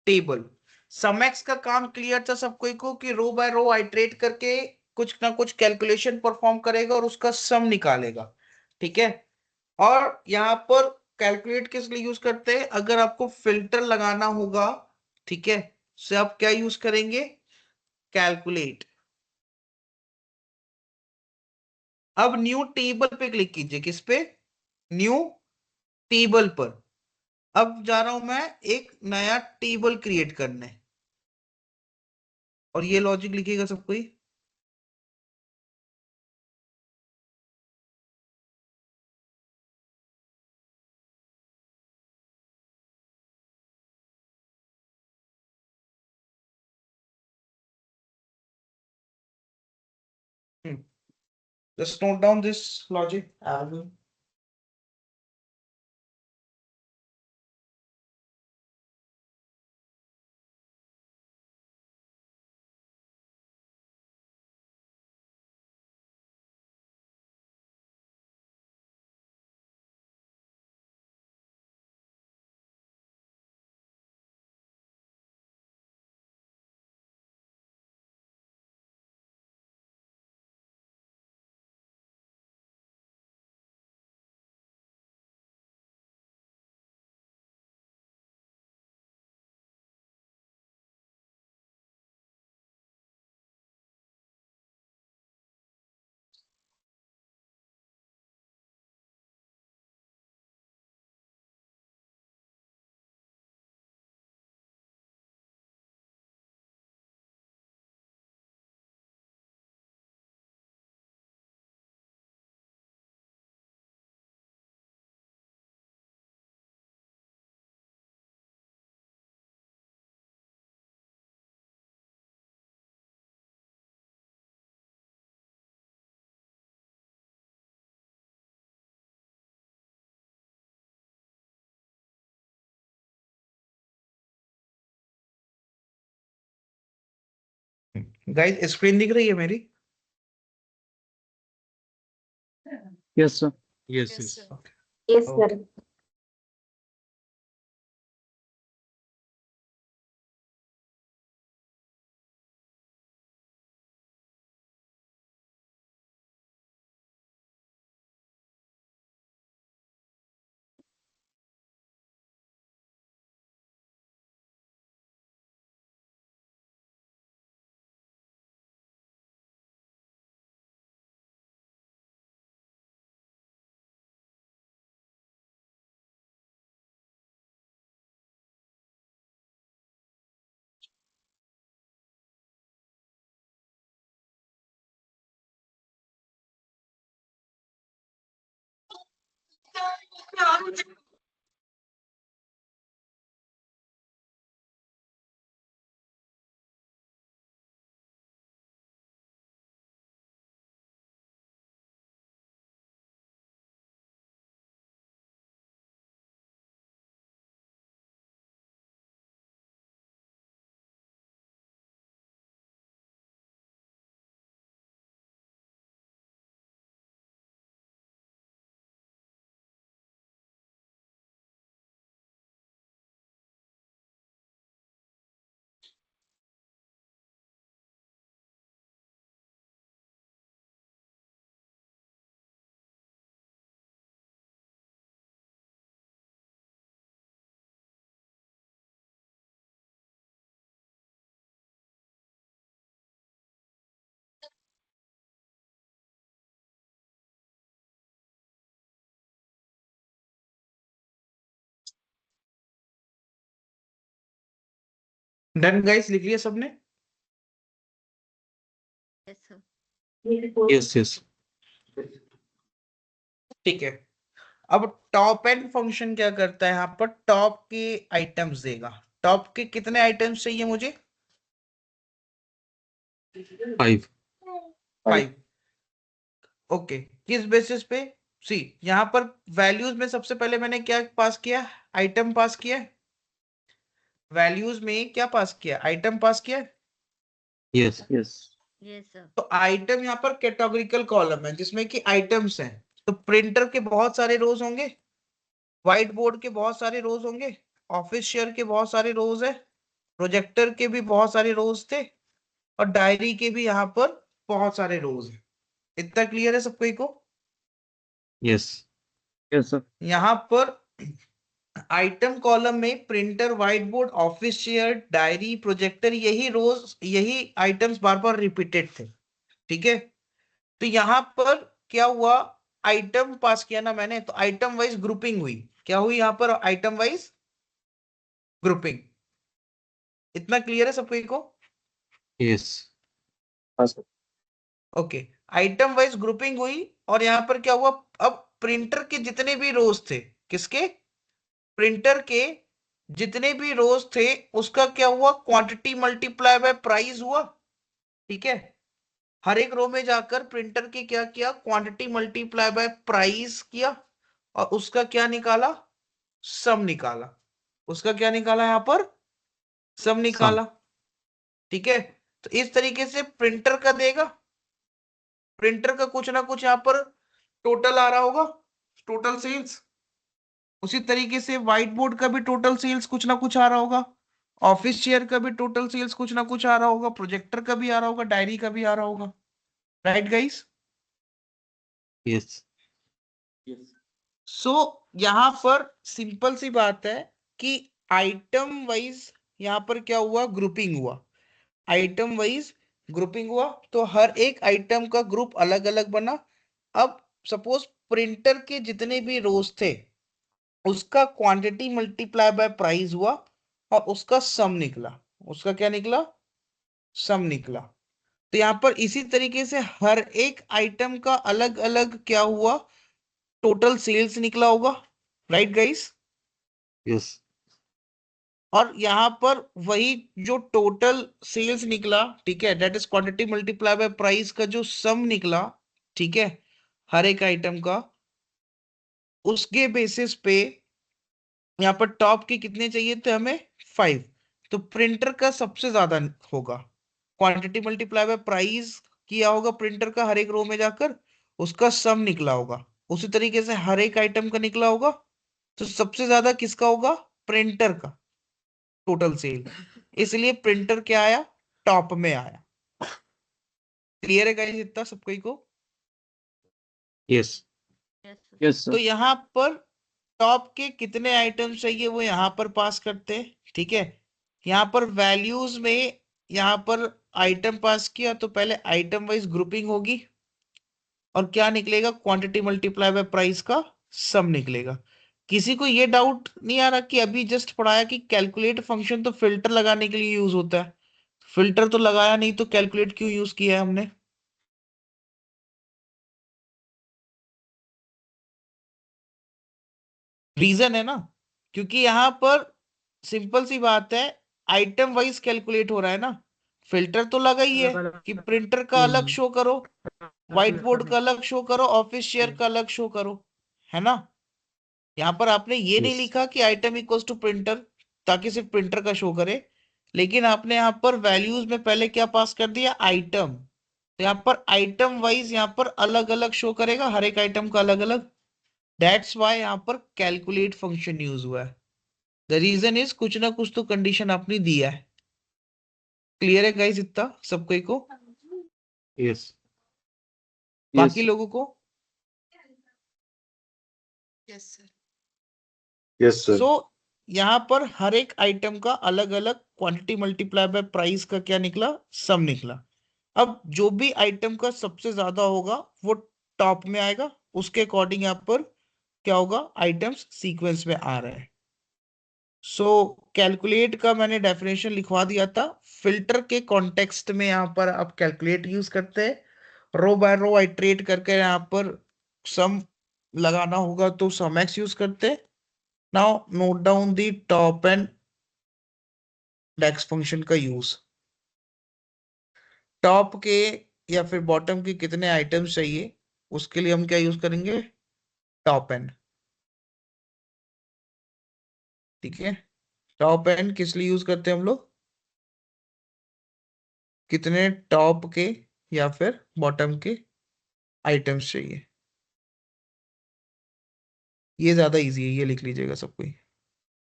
table. समएक्स का काम क्लियर था सबको को कि रो बाय रो आइटरेट करके कुछ ना कुछ कैलकुलेशन परफॉर्म करेगा और उसका सम निकालेगा, ठीक है। और यहां पर कैलकुलेट किस लिए यूज करते हैं? अगर आपको फिल्टर लगाना होगा, ठीक है, से आप क्या यूज करेंगे? कैलकुलेट। अब न्यू टेबल पे क्लिक कीजिए। किस पे? न्यू टेबल पर। अब जा रहा हूं मैं एक नया टेबल क्रिएट करने, और ये लॉजिक लिखिएगा सब कोई। Just note down this logic. Alvin. Guys, screen दिख रही है मेरी? Yes sir. Yes. Yes, yes. sir. Yes Okay. Sir. Done guys, लिख लिया सबने? Yes sir. Yes, yes. ठीक है। अब टॉप एंड फंक्शन क्या करता है, यहाँ पर टॉप के आइटम्स देगा। टॉप के कितने आइटम्स चाहिए मुझे? 5. 5। ओके, किस बेसिस पे? सी, यहाँ पर वैल्यूज में सबसे पहले मैंने क्या पास किया? आइटम पास किया। वैल्यूज में क्या पास किया? आइटम पास किया। Yes. Yes. Yes sir. तो आइटम यहाँ पर कैटेगोरिकल कॉलम है जिसमें कि आइटम्स हैं। तो प्रिंटर के बहुत सारे रोज होंगे, व्हाइट बोर्ड के बहुत सारे रोज होंगे, ऑफिस चेयर के बहुत सारे रोज है, प्रोजेक्टर के भी बहुत सारे रोज थे, और डायरी के भी यहाँ पर बहुत सारे रोज हैं। इतना क्लियर है सबको को? Yes. Yes, sir. यहाँ पर आइटम कॉलम में printer, white board, office chair, diary, projector, यही रोज, यही आइटम्स बार बार रिपीटेड थे। ठीक है, तो यहाँ पर क्या हुआ? आइटम पास किया ना मैंने, तो आइटम वाइज ग्रुपिंग हुई। क्या हुई यहाँ पर? Item wise grouping. इतना क्लियर है सबको को? Yes. Okay, item wise grouping हुई। और यहाँ पर क्या हुआ? अब प्रिंटर के जितने भी रोज थे, किसके? प्रिंटर के जितने भी रोज थे, उसका क्या हुआ? क्वांटिटी मल्टीप्लाई बाय प्राइस हुआ। ठीक है, हर एक रो में जाकर प्रिंटर के क्या किया? क्वांटिटी मल्टीप्लाई बाय प्राइस किया, और उसका क्या निकाला? सम निकाला। उसका क्या निकाला? यहाँ पर सम निकाला। ठीक है, तो इस तरीके से प्रिंटर का देगा, प्रिंटर का कुछ ना कुछ यहाँ पर टोटल आ रहा होगा, टोटल सेल्स। उसी तरीके से व्हाइट बोर्ड का भी टोटल सेल्स कुछ ना कुछ आ रहा होगा, ऑफिस चेयर का भी टोटल सेल्स कुछ ना कुछ आ रहा होगा, प्रोजेक्टर का भी आ रहा होगा, डायरी का भी आ रहा होगा। Right guys? Yes. सो यहां पर सिंपल सी बात है कि आइटम वाइज यहां पर क्या हुआ? ग्रुपिंग हुआ। आइटम वाइज ग्रुपिंग हुआ, तो हर एक आइटम का ग्रुप अलग अलग बना। अब सपोज प्रिंटर के जितने भी रोज थे, उसका क्वांटिटी मल्टीप्लाई बाय प्राइस हुआ, और उसका सम निकला। उसका क्या निकला? सम निकला। तो यहाँ पर इसी तरीके से हर एक आइटम का अलग अलग क्या हुआ? टोटल सेल्स निकला होगा। Right guys? Yes. और यहाँ पर वही जो टोटल सेल्स निकला, ठीक है, that is quantity multiply by price का जो सम निकला, ठीक है, हर एक आइटम का, उसके बेसिस पे यहाँ पर टॉप के कितने चाहिए थे हमें? 5। तो प्रिंटर का सबसे ज्यादा होगा। क्वांटिटी मल्टीप्लाई बाय प्राइस किया होगा प्रिंटर का, हर एक रो में जाकर उसका सम निकला होगा। उसी तरीके से हर एक आइटम का निकला होगा। तो सबसे ज्यादा किसका होगा? प्रिंटर का टोटल सेल। इसलिए प्रिंटर क्या आया? टॉप में आया। क्लियर है गाइस इतना सबको को? Yes. Yes sir. Yes, तो sir. यहाँ पर टॉप के कितने आइटम चाहिए वो यहाँ पर पास करते हैं। ठीक है, यहाँ पर वैल्यूज में यहाँ पर आइटम पास किया, तो पहले आइटम वाइज ग्रुपिंग होगी, और क्या निकलेगा? क्वांटिटी मल्टीप्लाई बाय प्राइस का सम निकलेगा। किसी को ये डाउट नहीं आ रहा कि अभी जस्ट पढ़ाया कि कैलकुलेट फंक्शन तो फिल्टर लगाने के लिए यूज होता है, फिल्टर तो लगाया नहीं, तो कैलकुलेट क्यों यूज किया है हमने? रीजन है ना, क्योंकि यहाँ पर सिंपल सी बात है, आइटम वाइज कैलकुलेट हो रहा है ना। फिल्टर तो लगा ही है कि प्रिंटर का अलग शो करो, व्हाइट बोर्ड का अलग शो करो, ऑफिस चेयर का अलग शो करो, है ना। यहाँ पर आपने ये नहीं Yes. लिखा कि आइटम इक्वल्स टू प्रिंटर ताकि सिर्फ प्रिंटर का शो करे, लेकिन आपने यहाँ पर वैल्यूज में पहले क्या पास कर दिया, आइटम। तो यहाँ पर आइटम वाइज यहाँ पर अलग अलग शो करेगा, हर एक आइटम का अलग अलग। दैट्स वाई यहाँ पर कैलकुलेट फंक्शन यूज हुआ है। द रीजन इज कुछ ना कुछ तो कंडीशन आपने दिया है। क्लियर है गाइस इतना सबको को? Yes. बाकी Yes. लोगों को? Yes sir. Yes, sir. सो यहाँ पर हर एक आइटम का अलग अलग क्वांटिटी मल्टीप्लाई बाय प्राइस का क्या निकला, सम निकला। अब जो भी आइटम का सबसे ज्यादा होगा वो टॉप में आएगा, उसके अकॉर्डिंग यहाँ पर क्या होगा, आइटम्स सीक्वेंस में आ रहे हैं। सो कैलकुलेट का मैंने डेफिनेशन लिखवा दिया था। फिल्टर के कॉन्टेक्स्ट में यहाँ पर आप कैलकुलेट यूज करते हैं, रो बाय रो आइट्रेट करके यहाँ पर सम लगाना होगा तो सम एक्स यूज करते हैं। Now note down the top and DAX function का यूज। टॉप के या फिर बॉटम के कितने आइटम्स चाहिए, उसके लिए हम क्या यूज करेंगे, टॉप एंड। ठीक है, टॉप एंड किस लिए यूज करते हैं हम लोग, कितने टॉप के या फिर बॉटम के आइटम्स चाहिए। ये ज्यादा इजी है, ये लिख लीजिएगा सब कोई,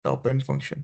top and function.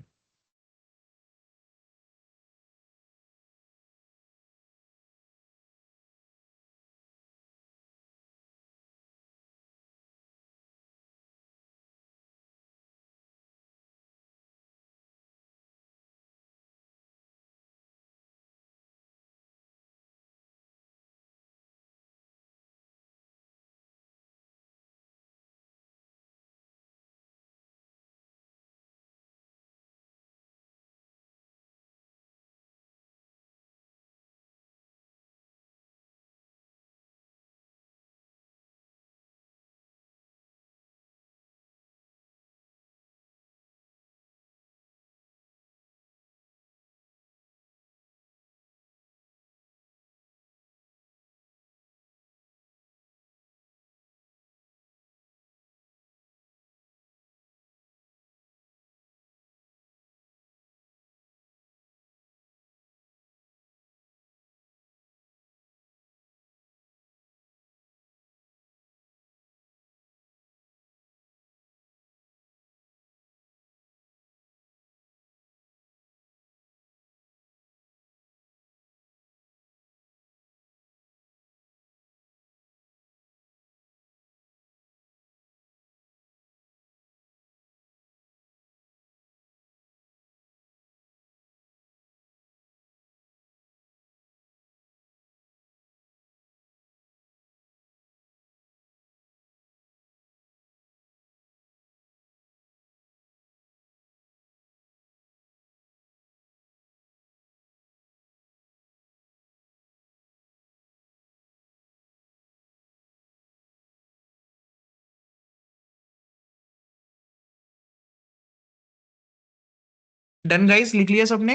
Done guys, लिख लिया सबने?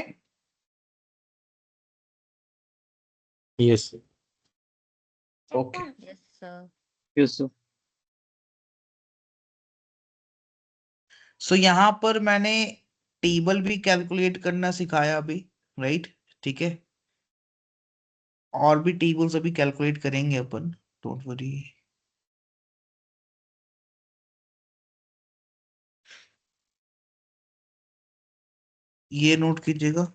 Yes. Okay. Yes sir. Yes, sir. सो यहाँ पर मैंने टेबल भी कैलकुलेट करना सिखाया अभी, राइट? ठीक है, और भी टेबल्स अभी कैलकुलेट करेंगे अपन, डोंट वरी। ये नोट कीजिएगा।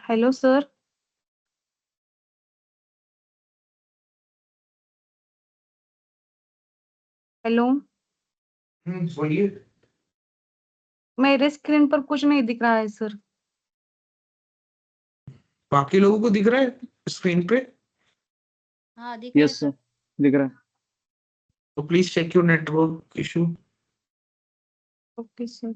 Hello sir. हेलो। बोलिए। मेरे स्क्रीन पर कुछ नहीं दिख रहा है सर। बाकी लोगों को दिख रहा है स्क्रीन पे? हाँ दिख रहा है यस सर, सर। दिख रहा है। तो please check your network issue. Okay sir.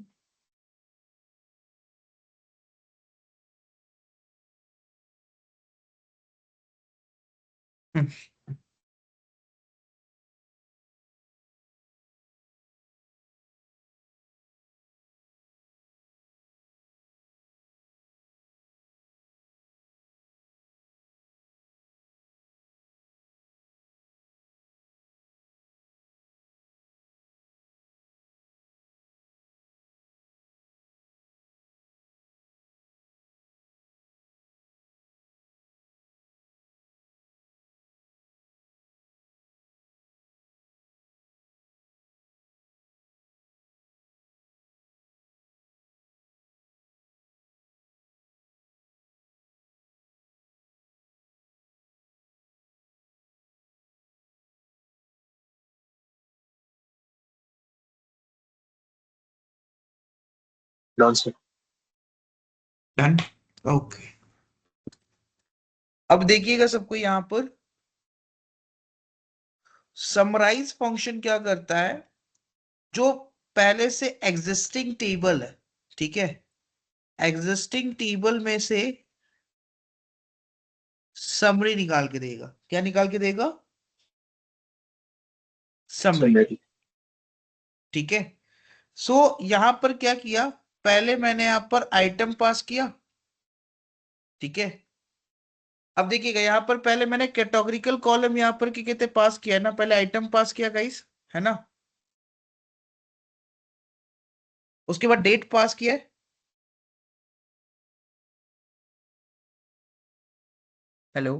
Done, sir. Done. Okay. अब देखिएगा सबको यहाँ पर समराइज फंक्शन क्या करता है, जो पहले से एग्जिस्टिंग टेबल है, ठीक है, एग्जिस्टिंग टेबल में से समरी निकाल के देगा। क्या निकाल के देगा? समरी। Summary. ठीक है। सो यहां पर क्या किया, पहले मैंने यहां पर आइटम पास किया, ठीक है। अब देखिएगा यहाँ पर पहले मैंने कैटेगोरिकल कॉलम यहाँ पर क्या कहते पास किया है ना, पहले आइटम पास किया गाइस, है ना। उसके बाद डेट पास किया है। Hello.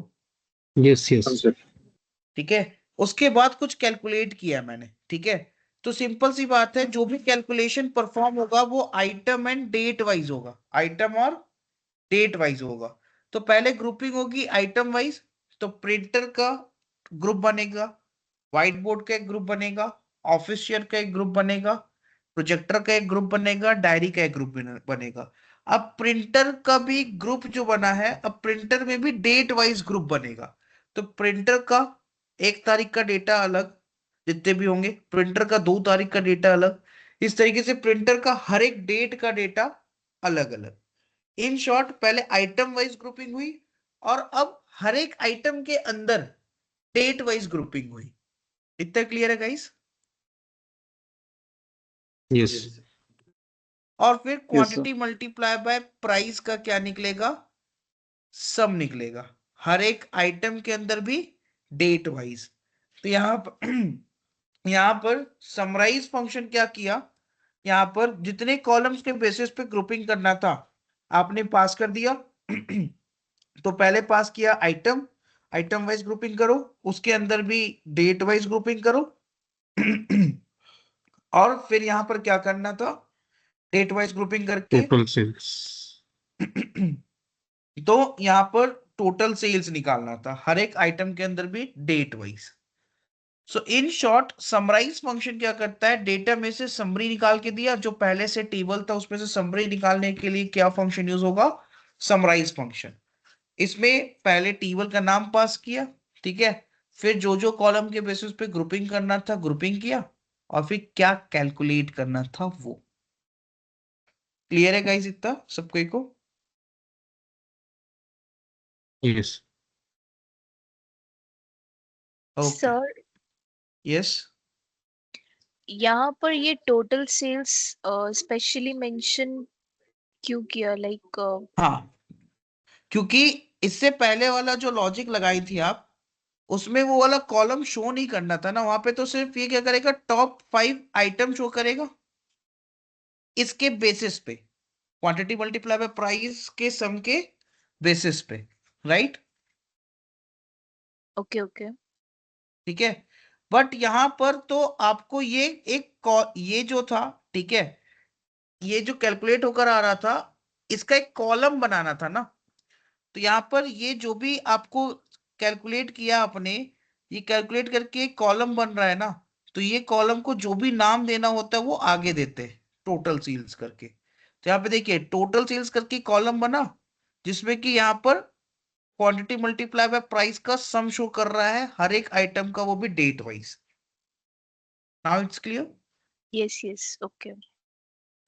Yes Done, yes sir. ठीक है। उसके बाद कुछ कैलकुलेट किया मैंने, ठीक है। तो सिंपल सी बात है, जो भी कैलकुलेशन परफॉर्म होगा वो आइटम एंड डेट वाइज होगा, आइटम और डेट वाइज होगा। तो पहले ग्रुपिंग होगी आइटम वाइज, तो प्रिंटर का ग्रुप बनेगा, व्हाइट बोर्ड का एक ग्रुप बनेगा, ऑफिस चेयर का एक ग्रुप बनेगा, प्रोजेक्टर का एक ग्रुप बनेगा, डायरी का एक ग्रुप बनेगा। अब प्रिंटर का भी ग्रुप जो बना है, अब प्रिंटर में भी डेट वाइज ग्रुप बनेगा। तो प्रिंटर का 1 तारीख का डेटा अलग, जितने भी होंगे, प्रिंटर का 2 तारीख का डेटा अलग, इस तरीके से प्रिंटर का हर एक डेट का डेटा अलग अलग। इन शॉर्ट पहले आइटम वाइज ग्रुपिंग हुई, और अब हर एक आइटम के अंदर डेट वाइज ग्रुपिंग हुई। इतना क्लियर है गाइस? यस और फिर sir. Quantity multiply by price का क्या निकलेगा? सम निकलेगा, हर एक आइटम के अंदर भी डेट वाइज। तो यहाँ पर यहाँ पर समराइज फंक्शन क्या किया, यहाँ पर जितने कॉलम्स के बेसिस पे ग्रुपिंग करना था आपने पास कर दिया। तो पहले पास किया आइटम, आइटम वाइज ग्रुपिंग करो, उसके अंदर भी डेट वाइज ग्रुपिंग करो। और फिर यहां पर क्या करना था, डेट वाइज ग्रुपिंग करके टोटल सेल्स। तो यहां पर टोटल सेल्स निकालना था, हर एक आइटम के अंदर भी date wise. So in short summarize function क्या करता है, डेटा में से समरी निकाल के दिया, जो पहले से टेबल था उसमें से समरी निकालने के लिए क्या फंक्शन यूज होगा? Summarize function. इसमें पहले टेबल का नाम पास किया, ठीक है, फिर जो जो कॉलम के बेसिस पे ग्रुपिंग करना था ग्रुपिंग किया, और फिर क्या कैलकुलेट करना था वो। क्लियर है गाइस इतना सबको को? Yes okay. Sir yes. यहाँ पर ये टोटल सेल्स स्पेशली मेंशन क्यों किया, लाइक हाँ, क्योंकि इससे पहले वाला जो लॉजिक लगाई थी आप, उसमें वो वाला कॉलम शो नहीं करना था ना, वहां पे तो सिर्फ ये क्या करेगा, टॉप 5 आइटम शो करेगा, इसके बेसिस पे क्वांटिटी मल्टीप्लाई बाय प्राइस के सम के बेसिस पे, राइट? ओके ओके ठीक है। बट यहां पर तो आपको ये ये जो था, ठीक है, ये जो कैलकुलेट होकर आ रहा था, इसका एक कॉलम बनाना था ना। तो यहाँ पर ये जो भी आपको कैलकुलेट किया आपने, ये कैलकुलेट करके एक कॉलम बन रहा है ना, तो ये कॉलम को जो भी नाम देना होता है वो आगे देते हैं टोटल सेल्स करके। तो यहाँ पे देखिए टोटल सेल्स करके कॉलम बना, जिसमें कि यहाँ पर क्वांटिटी मल्टीप्लाई बाय प्राइस का सम शो कर रहा है हर एक आइटम का, वो भी date wise. Now it's clear. Yes, yes. Okay.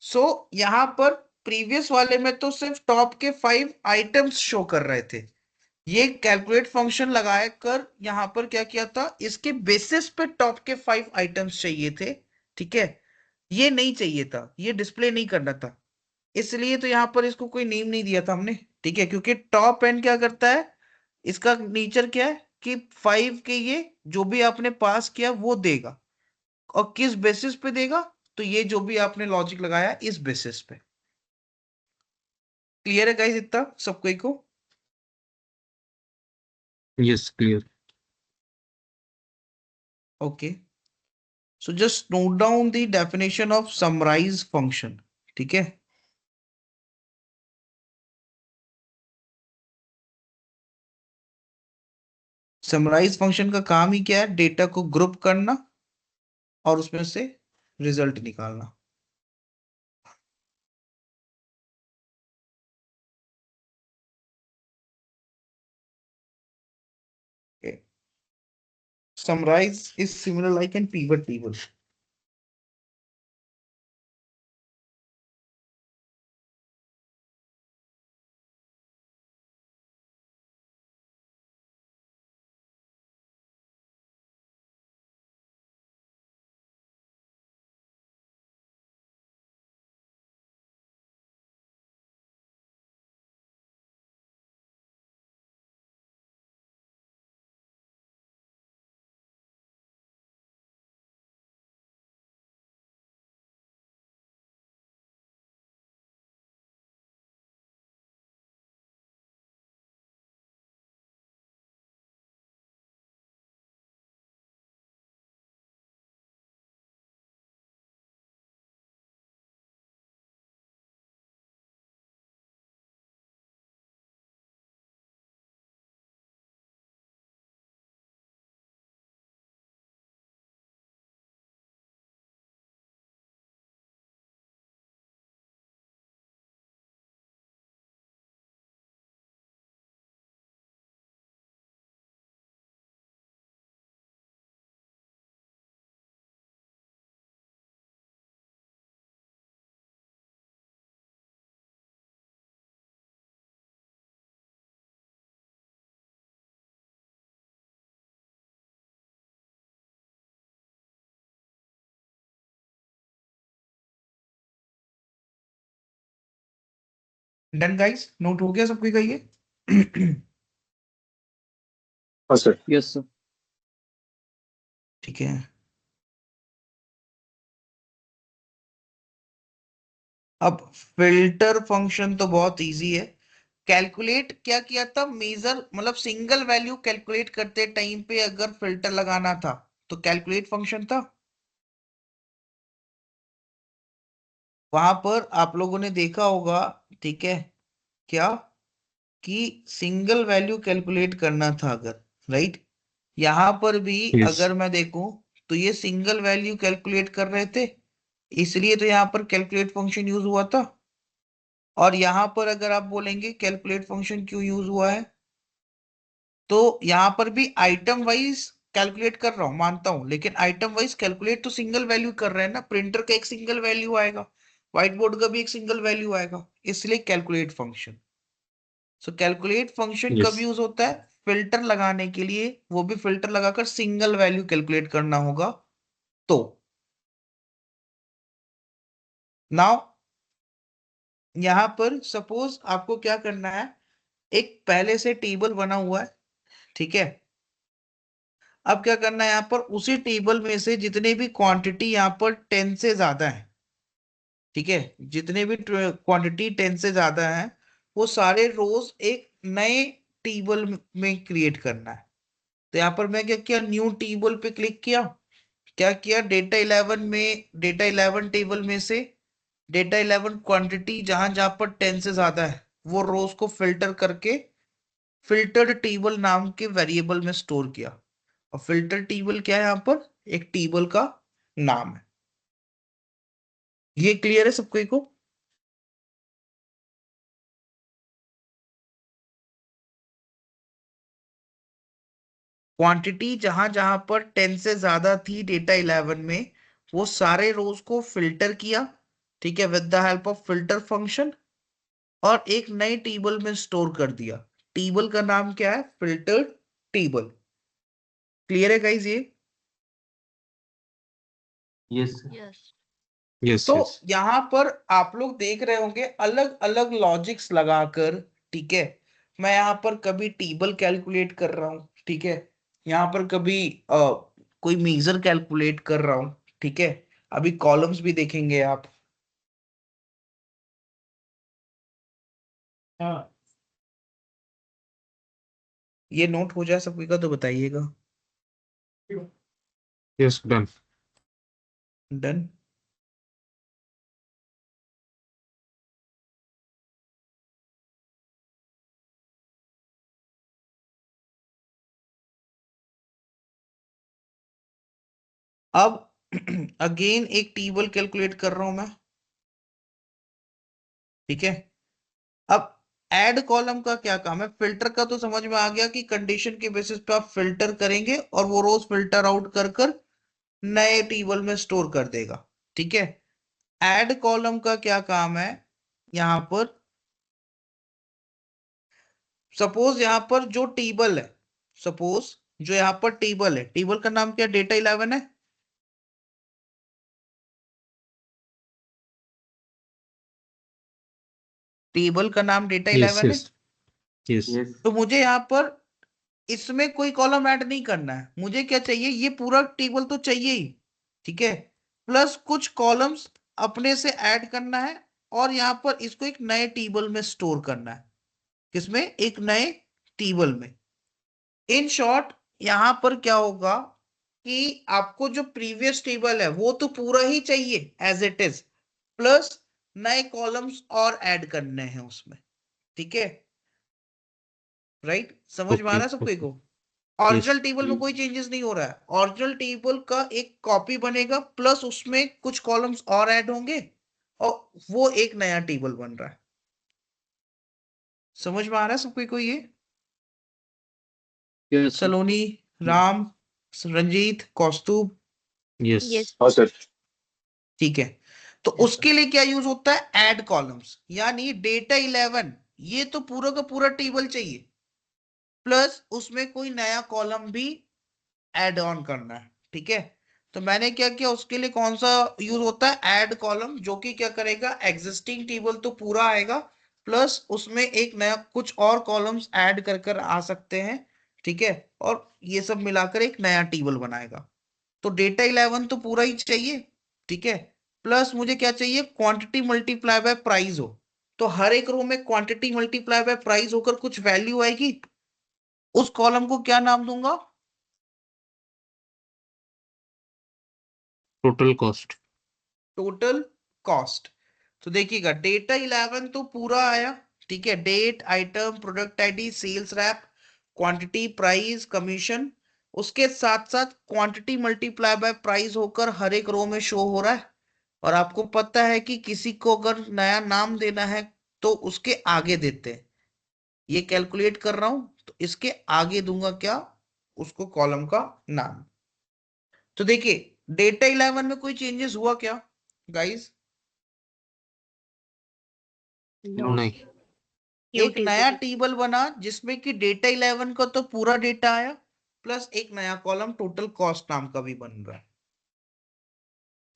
So यहाँ पर प्रीवियस वाले में तो सिर्फ टॉप के 5 आइटम्स शो कर रहे थे, ये कैलकुलेट फंक्शन लगाए कर यहाँ पर क्या किया था, इसके बेसिस पे टॉप के 5 आइटम्स चाहिए थे, ठीक है, ये नहीं चाहिए था, ये डिस्प्ले नहीं करना था, इसलिए तो यहाँ पर इसको कोई नेम नहीं दिया था हमने, ठीक है, क्योंकि टॉप एंड क्या करता है, इसका नेचर क्या है कि 5 के ये जो भी आपने पास किया वो देगा, और किस बेसिस पे देगा, तो ये जो भी आपने लॉजिक लगाया इस बेसिस पे। क्लियर है गाइस इतना सब कोई को? Yes, clear. Okay, so just note down the definition of summarize function, ठीक है। समराइज फंक्शन का काम ही क्या है, डेटा को ग्रुप करना और उसमें से रिजल्ट निकालना। Summarize is similar like an pivot table. Done guys, note हो गया सबको का ये? हाँ सर। Yes sir. ठीक है, अब फिल्टर फंक्शन तो बहुत इजी है। कैलकुलेट क्या किया था, मेजर मतलब सिंगल वैल्यू कैलकुलेट करते टाइम पे अगर फिल्टर लगाना था तो कैलकुलेट फंक्शन था। वहां पर आप लोगों ने देखा होगा, ठीक है, क्या कि सिंगल वैल्यू कैलकुलेट करना था अगर, राइट, यहां पर भी Yes. अगर मैं देखूं तो ये सिंगल वैल्यू कैलकुलेट कर रहे थे, इसलिए तो यहाँ पर कैलकुलेट फंक्शन यूज हुआ था। और यहाँ पर अगर आप बोलेंगे कैलकुलेट फंक्शन क्यों यूज हुआ है, तो यहाँ पर भी आइटम वाइज कैलकुलेट कर रहा हूं, मानता हूं, लेकिन आइटम वाइज कैलकुलेट तो सिंगल वैल्यू कर रहे हैं ना, प्रिंटर का एक सिंगल वैल्यू आएगा, व्हाइट बोर्ड का भी एक सिंगल वैल्यू आएगा, इसलिए कैलकुलेट फंक्शन। सो कैलकुलेट फंक्शन कब Yes. यूज होता है, फिल्टर लगाने के लिए, वो भी फिल्टर लगाकर सिंगल वैल्यू कैलकुलेट करना होगा तो। नाउ यहां पर सपोज आपको क्या करना है, एक पहले से टेबल बना हुआ है, ठीक है, अब क्या करना है, यहाँ पर उसी टेबल में से जितने भी क्वांटिटी यहाँ पर 10 से ज्यादा है, ठीक है, जितने भी क्वांटिटी 10 से ज्यादा है, वो सारे रोज एक नए टेबल में क्रिएट करना है। तो यहाँ पर मैं क्या किया, न्यू टेबल पे क्लिक किया, क्या किया, डेटा 11 में, डेटा 11 टेबल में से डेटा 11 क्वांटिटी जहां जहां पर 10 से ज्यादा है वो रोज को फिल्टर करके फिल्टर्ड टेबल नाम के वेरिएबल में स्टोर किया। और फिल्टर टेबल क्या है, यहाँ पर एक टेबल का नाम है। ये क्लियर है सबको को? क्वांटिटी जहां जहां पर 10 से ज्यादा थी डेटा 11 में, वो सारे रोज को फिल्टर किया, ठीक है, with the help of filter function, और एक नए टेबल में स्टोर कर दिया। टेबल का नाम क्या है? Filtered table. क्लियर है गाइस ये? यस यस Yes, तो yes. यहां पर आप लोग देख रहे होंगे अलग अलग लॉजिक्स लगाकर, ठीक है। मैं यहां पर कभी टेबल कैलकुलेट कर रहा हूं, ठीक है, यहां पर कभी कोई मेजर कैलकुलेट कर रहा हूं, ठीक है। अभी कॉलम्स भी देखेंगे आप। हाँ, ये नोट हो जाए सबकी का तो बताइएगा। Yes, done. डन। अब अगेन एक टेबल कैलकुलेट कर रहा हूं मैं, ठीक है। अब ऐड कॉलम का क्या काम है? फिल्टर का तो समझ में आ गया कि कंडीशन के बेसिस पे आप फिल्टर करेंगे और वो रोज फिल्टर आउट कर नए टेबल में स्टोर कर देगा, ठीक है। ऐड कॉलम का क्या काम है? यहां पर सपोज यहां पर जो टेबल है, सपोज जो यहां पर टेबल है, टेबल का नाम क्या? डेटा 11 है। टेबल का नाम डेटा Yes, 11 है। yes. Yes. यस तो मुझे यहां पर इसमें कोई कॉलम ऐड नहीं करना है। मुझे क्या चाहिए? ये पूरा टेबल तो चाहिए ही, ठीक है, प्लस कुछ कॉलम्स अपने से ऐड करना है, और यहां पर इसको एक नए टेबल में स्टोर करना है। किसमें? एक नए टेबल में। इन शॉर्ट यहां पर क्या होगा कि आपको जो प्रीवियस टेबल है वो तो पूरा ही चाहिए एज इट इज, प्लस नए कॉलम्स और ऐड करने हैं उसमें, ठीक है। राइट? समझ में आ Okay, रहा है सबको okay. को? Yes. ओरिजिनल टेबल में कोई चेंजेस नहीं हो रहा है। ओरिजिनल टेबल का एक कॉपी बनेगा, प्लस उसमें कुछ कॉलम्स और ऐड होंगे, और वो एक नया टेबल बन रहा है। समझ में आ रहा है सबको को ये? यस सलोनी, राम, रंजीत, कौस्तुभ, Yes. यस हाँ सर। ठीक है। तो Yes, उसके लिए क्या यूज होता है? Add columns. यानी डेटा 11 ये तो पूरा का पूरा टेबल चाहिए, प्लस उसमें कोई नया कॉलम भी ऐड ऑन करना है, ठीक है। तो मैंने क्या किया, उसके लिए कौन सा यूज होता है? ऐड कॉलम, जो कि क्या करेगा? एग्जिस्टिंग टेबल तो पूरा आएगा, प्लस उसमें एक नया कुछ और कॉलम्स ऐड कर आ सकते हैं, ठीक है, और ये सब मिलाकर एक नया टेबल बनाएगा। तो डेटा 11 तो पूरा ही चाहिए, ठीक है, प्लस मुझे क्या चाहिए? क्वांटिटी मल्टीप्लाई बाय प्राइस हो। तो हर एक रो में क्वांटिटी मल्टीप्लाई बाय प्राइस होकर कुछ वैल्यू आएगी। उस कॉलम को क्या नाम दूंगा? Total cost. Total cost. तो देखिएगा डेटा 11 तो पूरा आया, ठीक है, date, item, product ID, sales rep, quantity, price, commission, उसके साथ साथ क्वांटिटी मल्टीप्लाई बाय प्राइस होकर हर एक रो में शो हो रहा है। और आपको पता है कि किसी को अगर नया नाम देना है तो उसके आगे देते हैं। ये कैलकुलेट कर रहा हूं तो इसके आगे दूंगा क्या? उसको कॉलम का नाम। तो देखिए डेटा 11 में कोई चेंजेस हुआ क्या गाइस? नो नहीं. न्यू एक नया टेबल टेबल बना जिसमें कि डेटा 11 का तो पूरा डेटा आया, प्लस एक नया कॉलम टोटल कॉस्ट नाम का भी बन रहा है।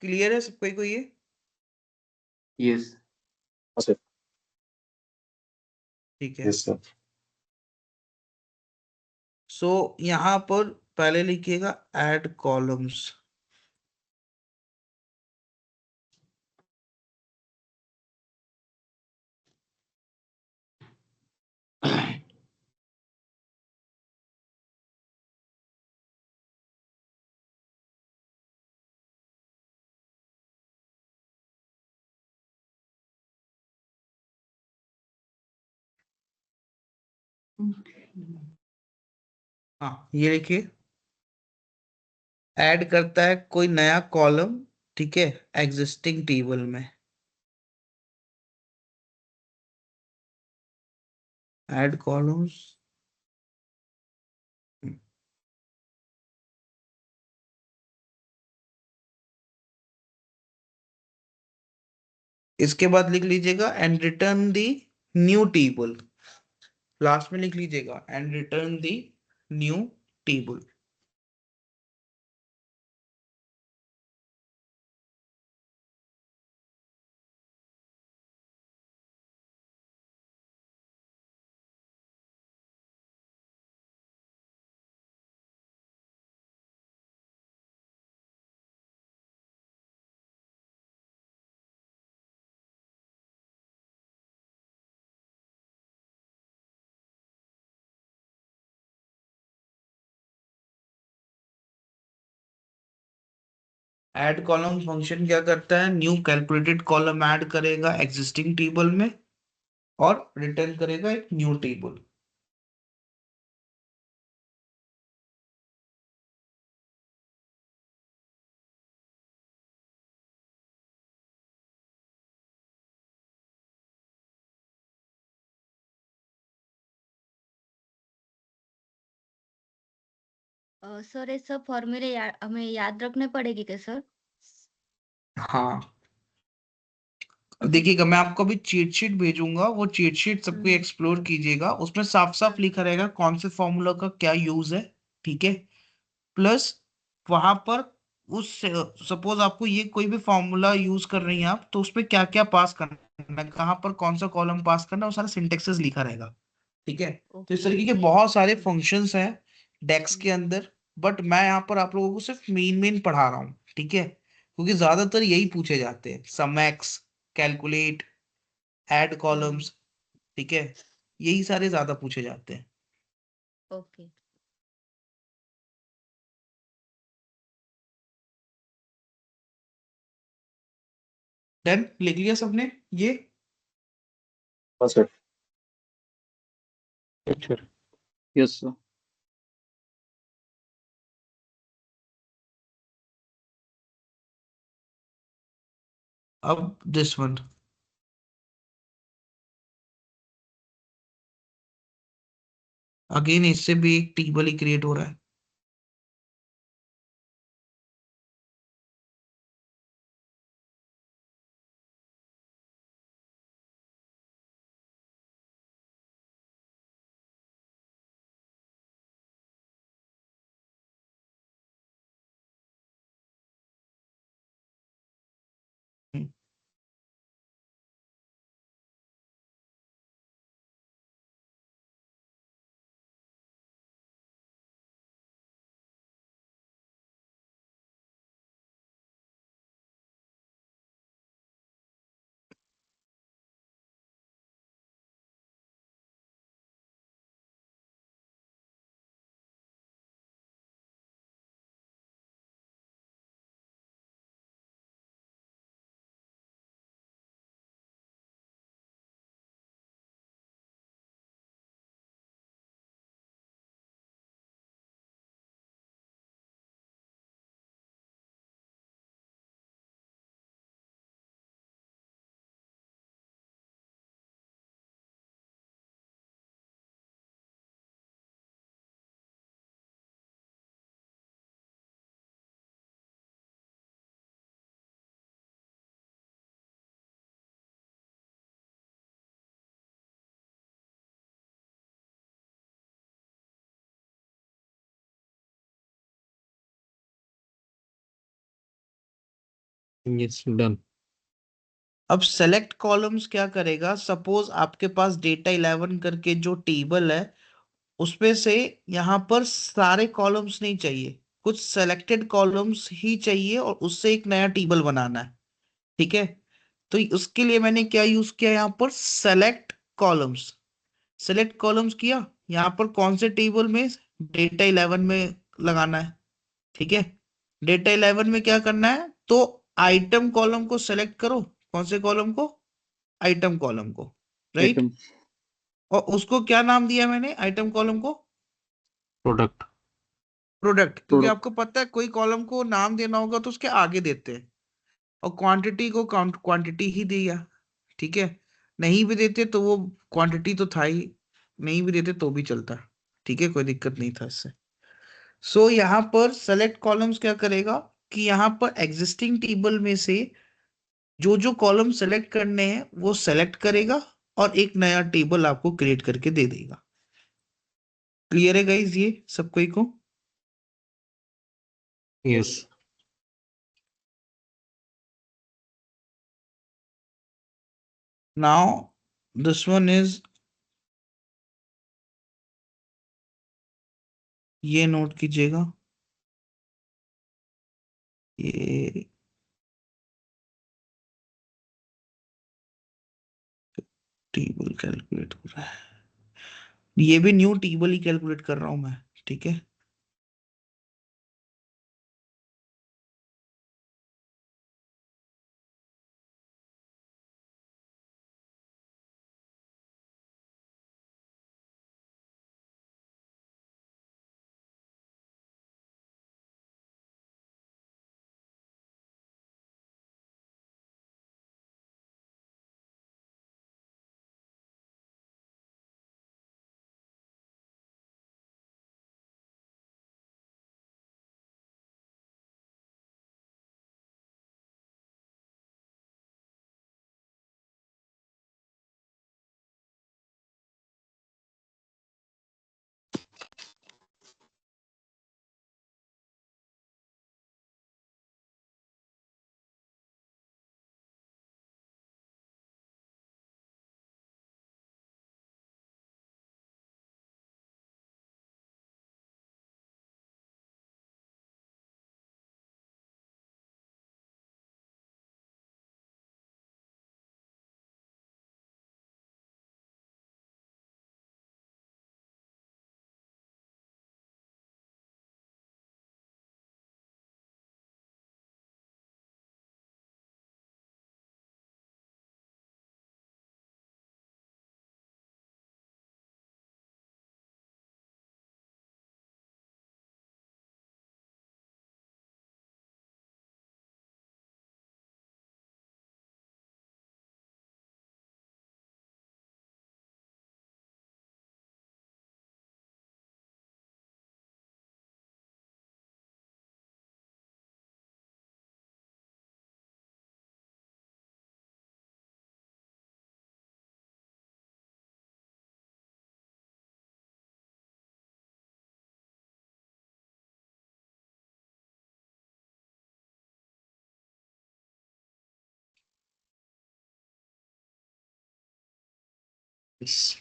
क्लियर है सबको को ये? यस हाँ सर। ठीक है। Yes sir. सो यहां पर पहले लिखिएगा ऐड कॉलम्स। हाँ ये देखिए, ऐड करता है कोई नया कॉलम, ठीक है, एग्जिस्टिंग टेबल में। ऐड कॉलम्स, इसके बाद लिख लीजिएगा and return the new table. Last में लिख लीजिएगा and return the new table. Add column function क्या करता है, न्यू कैलकुलेटेड कॉलम ऐड करेगा एग्जिस्टिंग टेबल में और रिटर्न करेगा एक न्यू टेबल। सर ये सब फॉर्मूले हमें याद रखने पड़ेगी क्या सर? हाँ देखिएगा, मैं आपको अभी चीट शीट भेजूंगा, वो चीट शीट सबको एक्सप्लोर कीजिएगा, उसमें साफ साफ लिखा रहेगा कौन से फॉर्मूला का क्या यूज है, ठीक है। प्लस वहां पर उस, सपोज आपको ये कोई भी फॉर्मूला यूज कर रही हैं आप, तो उसमें क्या क्या पास करना है, कहाँ पर कौन सा कॉलम पास करना है, वो सारा सिंटेक्सेस लिखा रहेगा, ठीक है। तो इस तरीके के बहुत सारे फंक्शंस हैं डेक्स के अंदर, बट मैं यहाँ पर आप लोगों को सिर्फ मेन पढ़ा रहा हूँ, ठीक है, क्योंकि ज्यादातर यही पूछे जाते हैं, सम एक्स, कैलकुलेट, ऐड कॉलम्स, ठीक है, यही सारे ज्यादा पूछे जाते हैं। ओके। डन, लिख लिया सबने ये? हाँ सर। Sir. Yes, sir. अब दिस वन, अगेन इससे भी एक टेबल ही क्रिएट हो रहा है। Yes, done. अब सेलेक्ट कॉलम्स क्या करेगा, सपोज आपके पास डेटा 11 करके जो टेबल है, उसमें से यहाँ पर सारे कॉलम्स नहीं चाहिए, कुछ सेलेक्टेड कॉलम्स ही चाहिए और उससे एक नया टेबल बनाना है, ठीक है। तो उसके लिए मैंने क्या यूज किया, यहाँ पर सेलेक्ट कॉलम्स। सेलेक्ट कॉलम्स किया, यहाँ पर कौन से टेबल में, डेटा 11 में लगाना है, ठीक है। डेटा 11 में क्या करना है, तो आइटम कॉलम को सेलेक्ट करो, कौन से कॉलम को, आइटम कॉलम को, राइट। Item. और उसको क्या नाम दिया मैंने आइटम कॉलम को? प्रोडक्ट प्रोडक्ट, क्योंकि प्रोडक्ट आपको पता है कोई कॉलम को नाम देना होगा तो उसके आगे देते हैं, और क्वांटिटी को क्वांटिटी ही दिया, ठीक है। नहीं भी देते तो वो क्वांटिटी तो था ही, नहीं भी देते तो भी चलता, ठीक है, कोई दिक्कत नहीं था इससे। सो यहाँ पर सेलेक्ट कॉलम्स क्या करेगा कि यहाँ पर एग्जिस्टिंग टेबल में से जो जो कॉलम सेलेक्ट करने हैं वो सेलेक्ट करेगा और एक नया टेबल आपको क्रिएट करके दे देगा। क्लियर है गाइस ये सब कोई को? Yes now this one is, ये नोट कीजिएगा, ये टेबल कैलकुलेट हो रहा है, ये भी न्यू टेबल ही कैलकुलेट कर रहा हूं मैं, ठीक है।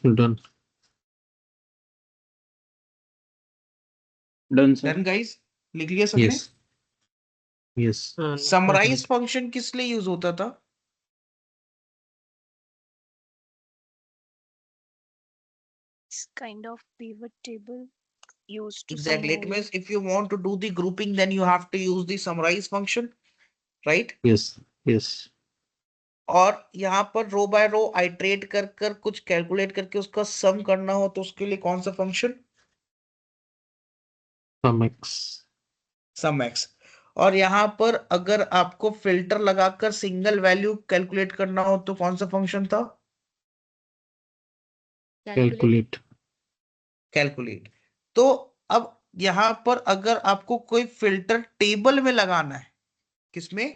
Done done sir done guys, लिख लिया सबने? यस यस समराइज फंक्शन किस लिए यूज होता था? It's kind of pivot table used to Exactly, it summarize. means if you want to do the grouping then you have to use the summarize function, right? Yes yes और यहाँ पर रो bye रो iterate कर कर कुछ calculate करके उसका सम करना हो तो उसके लिए कौन सा फंक्शन? सम एक्स सम एक्स। और यहाँ पर अगर आपको फिल्टर लगाकर सिंगल वैल्यू कैलकुलेट करना हो तो कौन सा फंक्शन था? Calculate calculate. तो अब यहाँ पर अगर आपको कोई फिल्टर टेबल में लगाना है, किसमें?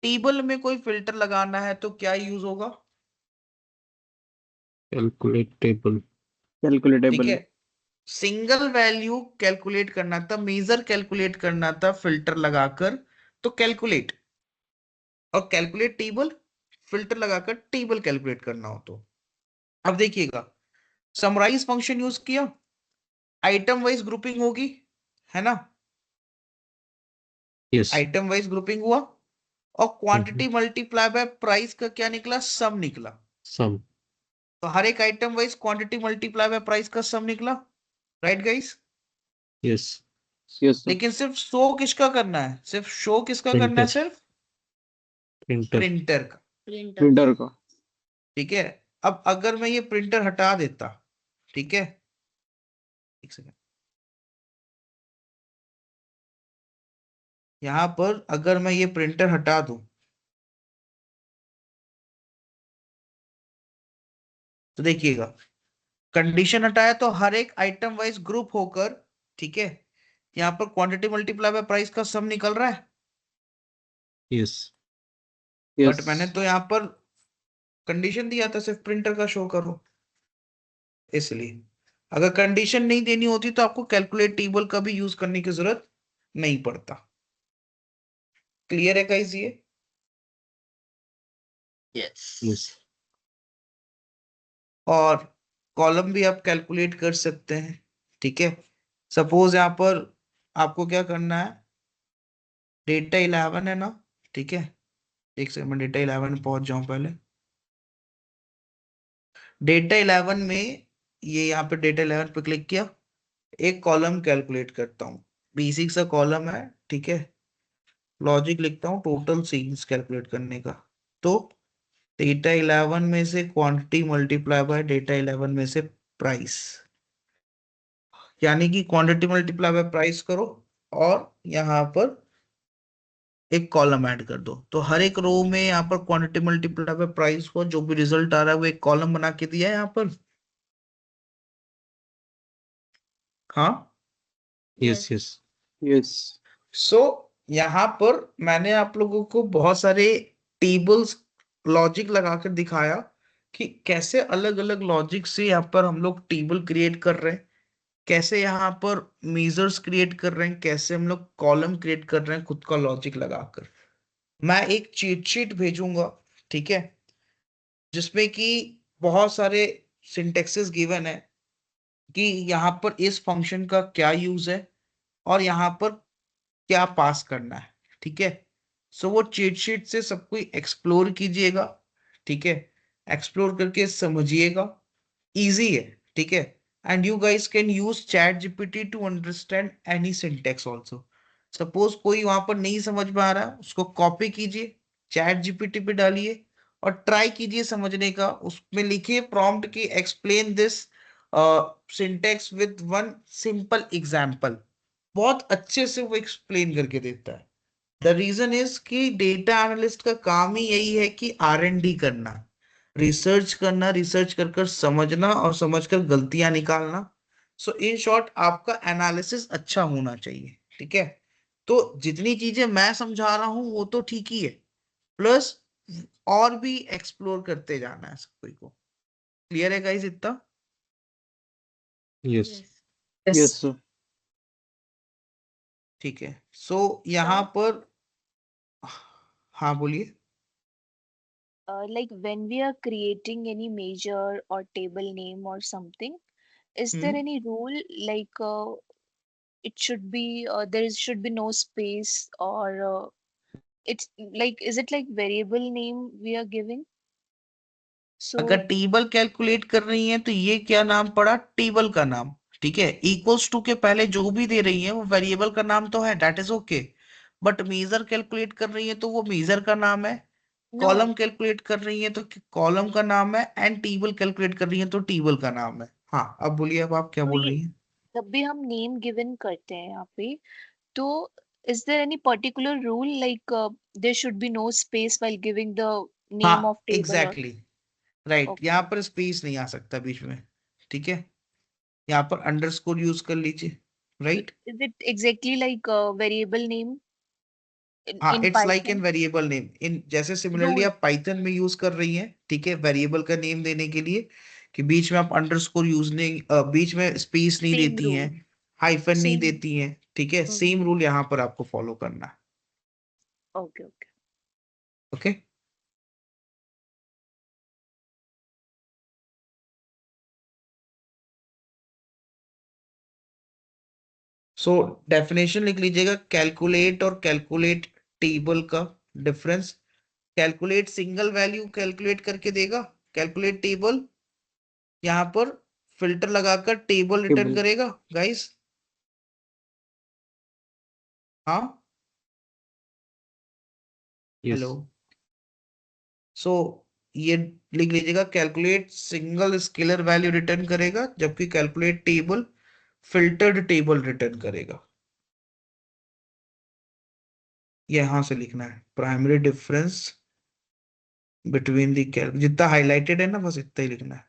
टेबल में कोई फिल्टर लगाना है तो क्या यूज होगा? कैलकुलेटेबल ठीक है, सिंगल वैल्यू कैलकुलेट करना था, मेजर कैलकुलेट करना था फिल्टर लगाकर, तो कैलकुलेट। और कैलकुलेट टेबल, फिल्टर लगाकर टेबल कैलकुलेट करना हो तो। अब देखिएगा, समराइज फंक्शन यूज किया, आइटम वाइज ग्रुपिंग होगी, है ना? यस आइटम वाइज ग्रुपिंग हुआ और क्वांटिटी मल्टीप्लाई बाय प्राइस का क्या निकला? सम निकला। सम तो हर एक item wise quantity multiply by price का सम निकला, राइट गाइस? यस यस लेकिन सिर्फ शो किसका करना है? सिर्फ शो किसका करना है? प्रिंटर सिर्फ प्रिंटर प्रिंटर का, प्रिंटर का ठीक है। अब अगर मैं ये प्रिंटर हटा देता, ठीक है, एक सेकंड, यहां पर अगर मैं ये प्रिंटर हटा दूं तो देखिएगा, कंडीशन हटाया तो हर एक आइटम वाइज ग्रुप होकर, ठीक है, यहाँ पर क्वांटिटी मल्टीप्लाई बाय प्राइस का सम निकल रहा है। Yes. बट मैंने तो यहाँ पर कंडीशन दिया था सिर्फ प्रिंटर का शो करो, इसलिए अगर कंडीशन नहीं देनी होती तो आपको कैलकुलेट टेबल का भी यूज करने की जरूरत नहीं पड़ता। क्लियर है गाइस ये? Yes. और कॉलम भी आप कैलकुलेट कर सकते हैं, ठीक है। सपोज यहाँ पर आपको क्या करना है, डेटा 11 है ना, ठीक है, एक सेकंड में डेटा 11 में पहुंच जाऊं पहले। डेटा 11 में ये यहाँ पे डेटा 11 पे क्लिक किया, एक कॉलम कैलकुलेट करता हूँ, बेसिक सा कॉलम है, ठीक है, लॉजिक लिखता हूँ टोटल सेल्स कैलकुलेट करने का। तो डेटा 11 में से क्वांटिटी मल्टीप्लाई बाय डेटा 11 में से प्राइस, यानी कि क्वांटिटी मल्टीप्लाई बाय प्राइस करो और यहाँ पर एक कॉलम ऐड कर दो। तो हर एक रो में यहाँ पर क्वांटिटी मल्टीप्लाई बाय प्राइस को जो भी रिजल्ट आ रहा है वो एक कॉलम बना के दिया है यहाँ पर। हाँ, Yes. Yes. Yes. सो यहाँ पर मैंने आप लोगों को बहुत सारे टेबल्स लॉजिक लगाकर दिखाया कि कैसे अलग अलग लॉजिक से यहाँ पर हम लोग टेबल क्रिएट कर रहे हैं, कैसे यहाँ पर मेजर्स क्रिएट कर रहे हैं, कैसे हम लोग कॉलम क्रिएट कर रहे हैं खुद का लॉजिक लगाकर। मैं एक चीट शीट भेजूंगा, ठीक है, जिसमें कि बहुत सारे सिंटेक्सेस गिवन है कि यहाँ पर इस फंक्शन का क्या यूज है और यहाँ पर क्या पास करना है, ठीक है। सो वो चीट शीट से सब कोई एक्सप्लोर कीजिएगा, ठीक है, एक्सप्लोर करके समझिएगा, इजी है, ठीक है। And you guys can use chat GPT to understand any syntax also. Suppose कोई वहां पर नहीं समझ में आ रहा, उसको कॉपी कीजिए, चैट जीपीटी पे डालिए और ट्राई कीजिए समझने का। उसमें लिखिए प्रॉम्प्ट की explain this syntax with one simple example, बहुत अच्छे से वो एक्सप्लेन करके देता है। द रीजन इज कि डेटा एनालिस्ट का काम ही यही है कि R&D करना, रिसर्च करना, रिसर्च कर कर समझना और समझकर गलतियां निकालना। सो इन शॉर्ट आपका एनालिसिस अच्छा होना चाहिए, ठीक है। तो जितनी चीजें मैं समझा रहा हूं वो तो ठीक ही है, प्लस और भी एक्सप्लोर करते जाना है सब कोई को। क्लियर है गाइस इतना? Yes. Yes, sir. ठीक है, सो यहाँ पर हाँ बोलिए। Like when we are creating any measure or table name or something, is there any rule like it should be there should be no space or it's like is it like variable name we are giving? So अगर table calculate कर रही हैं तो ये क्या नाम पड़ा, table का नाम, ठीक है। इक्वल्स टू के पहले जो भी दे रही है वो वेरिएबल का नाम तो है, that is okay. But measure calculate कर रही है तो वो मेजर का नाम है, no, कॉलम कैलकुलेट कर रही है तो कॉलम का नाम है, एंड टेबल कैलकुलेट कर रही है तो टेबल का नाम है। हाँ, अब बोलिए, अब आप क्या तो बोल ये रही हैं? जब भी हम नेम गिवन करते हैं यहाँ पे, तो is there any particular rule like there should be no space while giving the name हाँ of table or exactly, right, यहाँ okay, पर स्पेस नहीं आ सकता बीच में, ठीक है। यहाँ पर अंडरस्कोर यूज कर लीजिए, so right. is it exactly like a variable name हाँ, in it's like in Python variable name, in जैसे सिमिलरली rule? आप पाइथन में यूज कर रही हैं, ठीक है, वेरिएबल का नेम देने के लिए कि बीच में आप अंडरस्कोर यूज नहीं, बीच में स्पेस नहीं Same देती हैं, rule, हाइफन नहीं same. देती हैं, ठीक है। Mm-hmm. सेम रूल यहाँ पर आपको फॉलो करना है, Okay, okay. Okay. So definition लिख लीजिएगा, कैलकुलेट और कैलकुलेट टेबल का difference. Calculate single value calculate करके देगा, कैलकुलेट टेबल यहाँ पर फिल्टर लगाकर टेबल रिटर्न Table. करेगा गाइस। हाँ, Yes. हेलो। सो ये लिख लीजिएगा, calculate single scalar value return करेगा, जबकि calculate table filtered table return करेगा। यहां से लिखना है प्राइमरी डिफरेंस बिटवीन दी जितना हाईलाइटेड है ना बस इतना ही लिखना है।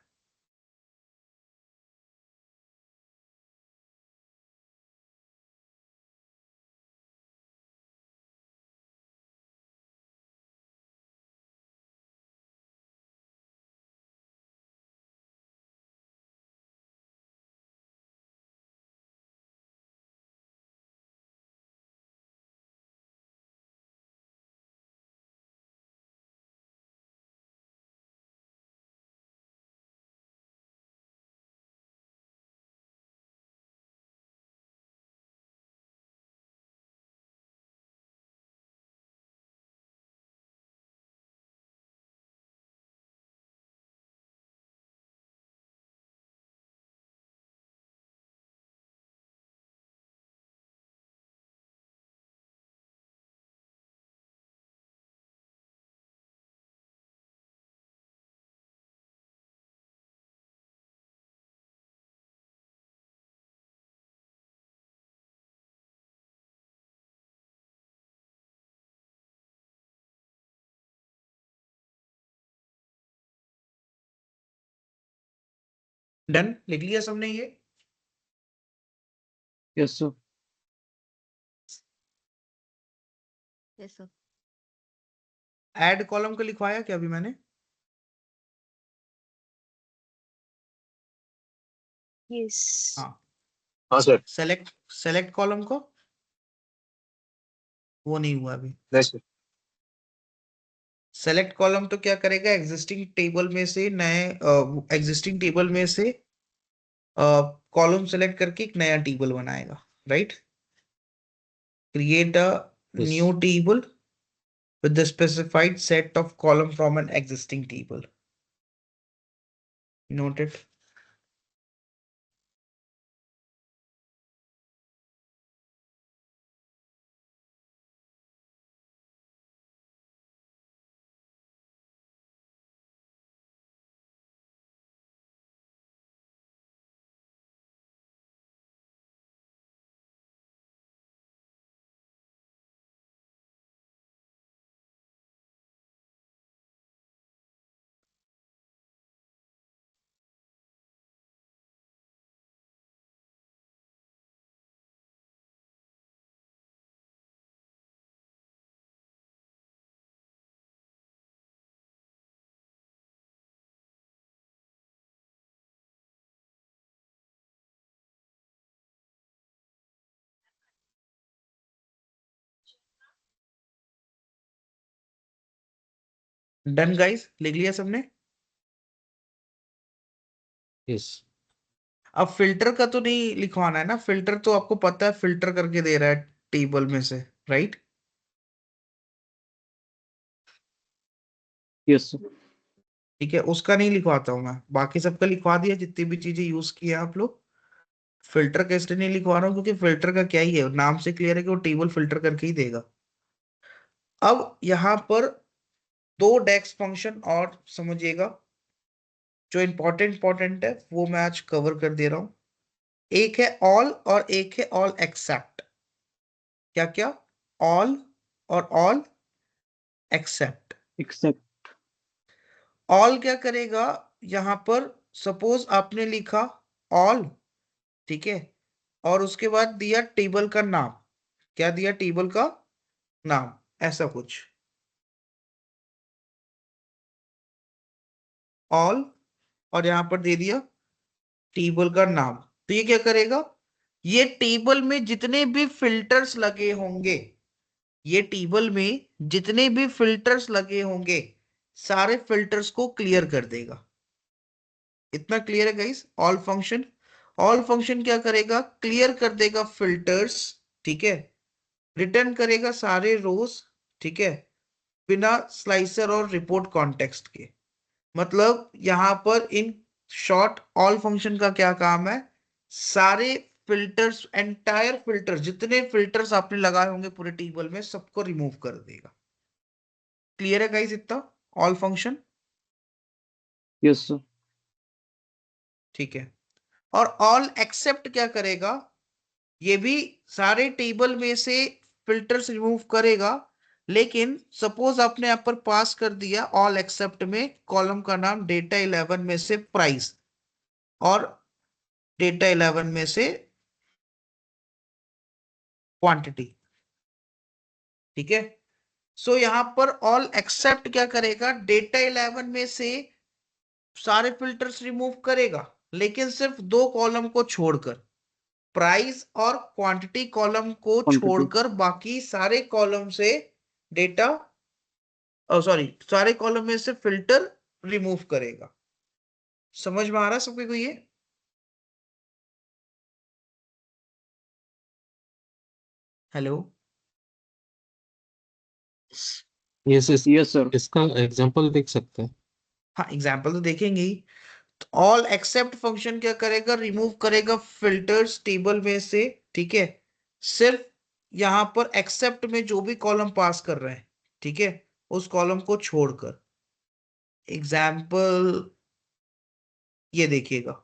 डन, लिख लिया सबने ये? Yes, sir. Yes sir. Add column को लिखवाया क्या अभी मैंने? Yes. हाँ। हाँ सर। सेलेक्ट कॉलम को वो नहीं हुआ अभी। नहीं सर। सेलेक्ट कॉलम तो क्या करेगा, एग्जिस्टिंग टेबल में से कॉलम सेलेक्ट करके एक नया टेबल बनाएगा, right? Create a Yes. New table with the specified set of column from an existing table. Noted. Done guys, लिख लिया सबने? Yes. अब फिल्टर का तो नहीं लिखवाना है ना, फिल्टर तो आपको पता है फिल्टर करके दे रहा है टेबल में से, राइट? Yes, sir. ठीक है, उसका नहीं लिखवाता हूं मैं, बाकी सबका लिखवा दिया जितनी भी चीजें यूज की है आप लोग। फिल्टर का इसलिए नहीं लिखवा रहा हूं क्योंकि फिल्टर का क्या ही है, नाम से क्लियर है कि वो टेबल फिल्टर करके ही देगा। अब यहाँ पर दो डेक्स फंक्शन और समझिएगा, जो इंपॉर्टेंट है वो मैं आज कवर कर दे रहा हूं। एक है ऑल और एक है ऑल एक्सेप्ट। क्या क्या? ऑल और ऑल एक्सेप्ट। Except. ऑल क्या करेगा, यहां पर सपोज आपने लिखा ऑल, ठीक है, और उसके बाद दिया टेबल का नाम। क्या दिया? टेबल का नाम, ऐसा कुछ। ऑल और यहां पर दे दिया टेबल का नाम। तो ये क्या करेगा, ये टेबल में जितने भी फिल्टर्स लगे होंगे, ये टेबल में जितने भी फिल्टर्स लगे होंगे सारे फिल्टर्स को क्लियर कर देगा। इतना क्लियर है गाइस? ऑल फंक्शन क्या करेगा, क्लियर कर देगा फिल्टर्स, ठीक है, रिटर्न करेगा सारे रोज, ठीक है, बिना स्लाइसर और रिपोर्ट कॉन्टेक्स्ट के। मतलब यहां पर इन शॉर्ट ऑल फंक्शन का क्या काम है, सारे फिल्टर्स, एंटायर फिल्टर, जितने फिल्टर्स आपने लगाए होंगे पूरे टेबल में सबको रिमूव कर देगा। क्लियर है गाइस इतना ऑल फंक्शन? Yes, sir. ठीक है। और ऑल एक्सेप्ट क्या करेगा, ये भी सारे टेबल में से फिल्टर्स रिमूव करेगा, लेकिन सपोज आपने यहाँ पर पास कर दिया ऑल एक्सेप्ट में कॉलम का नाम डेटा 11 में से प्राइस और डेटा 11 में से क्वांटिटी। ठीक है। सो यहां पर ऑल एक्सेप्ट क्या करेगा, डेटा 11 में से सारे फिल्टर्स रिमूव करेगा, लेकिन सिर्फ दो कॉलम को छोड़कर, प्राइस और क्वांटिटी कॉलम को Quantity. छोड़कर बाकी सारे कॉलम से डेटा, सॉरी, सारे कॉलम में से फिल्टर रिमूव करेगा। समझ में आ रहा है सबको ये? Hello. Yes, yes. Yes, sir. इसका एग्जांपल देख सकते हैं। हाँ, एग्जाम्पल तो देखेंगे ही। ऑल एक्सेप्ट फंक्शन क्या करेगा, रिमूव करेगा फिल्टर्स टेबल में से। ठीक है। सिर्फ यहां पर एक्सेप्ट में जो भी कॉलम पास कर रहे हैं, ठीक है, उस कॉलम को छोड़कर। एग्जाम्पल ये देखिएगा,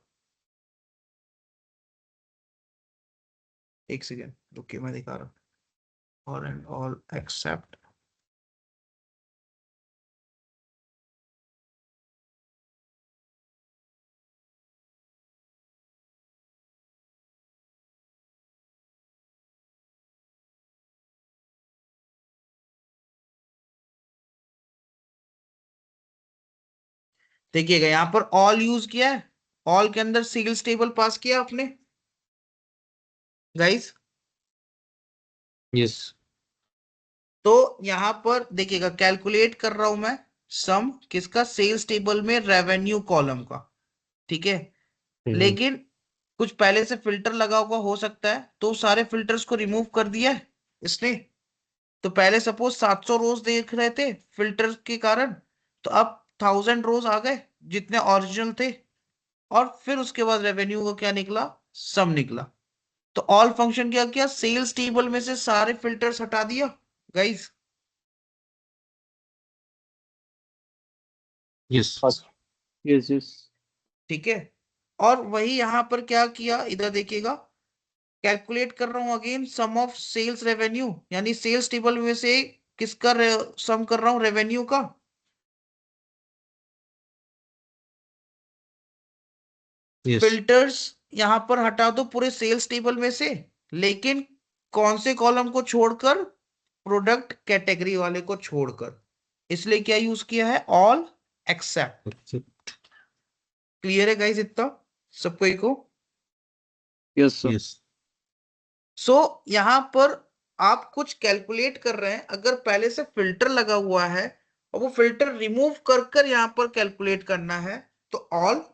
एक सेकेंड रुकिए, मैं दिखा रहा हूँ। ऑल एंड ऑल एक्सेप्ट, देखिएगा यहां पर ऑल यूज किया है, ऑल के अंदर सेल्स टेबल पास किया आपने गाइस। Yes. तो यहां पर देखिएगा कैलकुलेट कर रहा हूं मैं सम किसका, सेल्स टेबल में रेवेन्यू कॉलम का। ठीक है। लेकिन कुछ पहले से फिल्टर लगा हुआ हो सकता है, तो सारे फिल्टर्स को रिमूव कर दिया है इसने। तो पहले सपोज 700 रोज देख रहे थे फिल्टर के कारण, तो अब 1000 रोज आ गए जितने ओरिजिनल थे, और फिर उसके बाद रेवेन्यू का क्या निकला, सम निकला। तो ऑल फंक्शन क्या किया, सेल्स टेबल में से सारे फिल्टर्स हटा दिया guys. Yes. First, Yes, yes. ठीक है। और वही यहां पर क्या किया, इधर देखिएगा, कैलकुलेट कर रहा हूं again sum of sales revenue, यानी सेल्स टेबल में से किसका सम कर रहा हूं, रेवेन्यू का। Yes. फिल्टर्स यहां पर हटा दो पूरे सेल्स टेबल में से, लेकिन कौन से कॉलम को छोड़कर, प्रोडक्ट कैटेगरी वाले को छोड़कर। इसलिए क्या यूज किया है, ऑल एक्सेप्ट। Accept. क्लियर है गाइस इतना सबको को? Yes, sir. Yes. सो यहां पर आप कुछ कैलकुलेट कर रहे हैं, अगर पहले से फिल्टर लगा हुआ है और वो फिल्टर रिमूव कर कर यहां पर कैलकुलेट करना है, तो ऑल।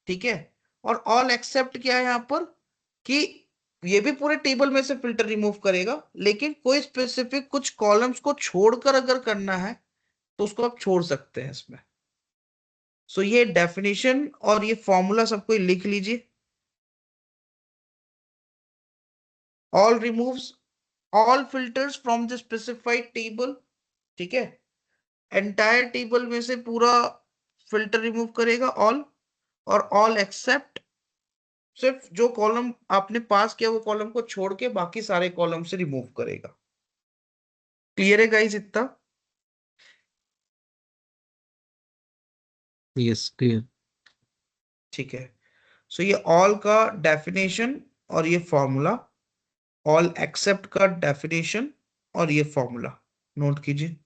ठीक है। और ऑल एक्सेप्ट क्या है यहां पर, कि ये भी पूरे टेबल में से फिल्टर रिमूव करेगा, लेकिन कोई स्पेसिफिक कुछ कॉलम्स को छोड़कर अगर करना है तो उसको आप छोड़ सकते हैं इसमें। सो ये डेफिनेशन और ये फॉर्मूला सबको लिख लीजिए। All removes all filters from the specified table. ठीक है। एंटायर टेबल में से पूरा फिल्टर रिमूव करेगा ऑल, और ऑल एक्सेप्ट सिर्फ जो कॉलम आपने पास किया वो कॉलम को छोड़ के बाकी सारे कॉलम से रिमूव करेगा। क्लियर है गाइस इतना? Yes, clear. ठीक है। सो ये ऑल का डेफिनेशन और ये फॉर्मूला, ऑल एक्सेप्ट का डेफिनेशन और ये फॉर्मूला नोट कीजिए।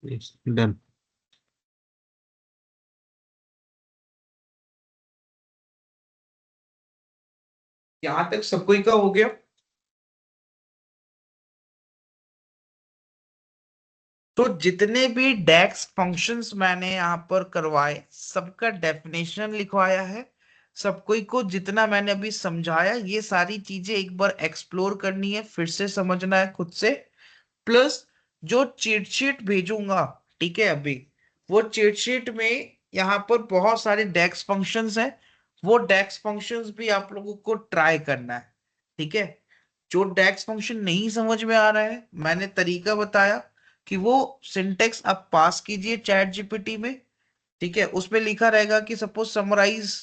Yes. Done. यहां तक सब कोई का हो गया? तो जितने भी डेक्स फंक्शंस मैंने यहाँ पर करवाए सबका डेफिनेशन लिखवाया है। सब कोई को जितना मैंने अभी समझाया ये सारी चीजें एक बार एक्सप्लोर करनी है, फिर से समझना है खुद से। प्लस जो चीट शीट भेजूंगा, ठीक है, अभी वो चीट शीट में यहाँ पर बहुत सारे डेक्स फंक्शंस हैं। वो डेक्स फंक्शंस भी आप लोगों को ट्राई करना है, ठीक है। जो डेक्स फंक्शन नहीं समझ में आ रहा है, मैंने तरीका बताया कि वो सिंटेक्स आप पास कीजिए चैट जीपीटी में, ठीक है। उसमें लिखा रहेगा कि सपोज समराइज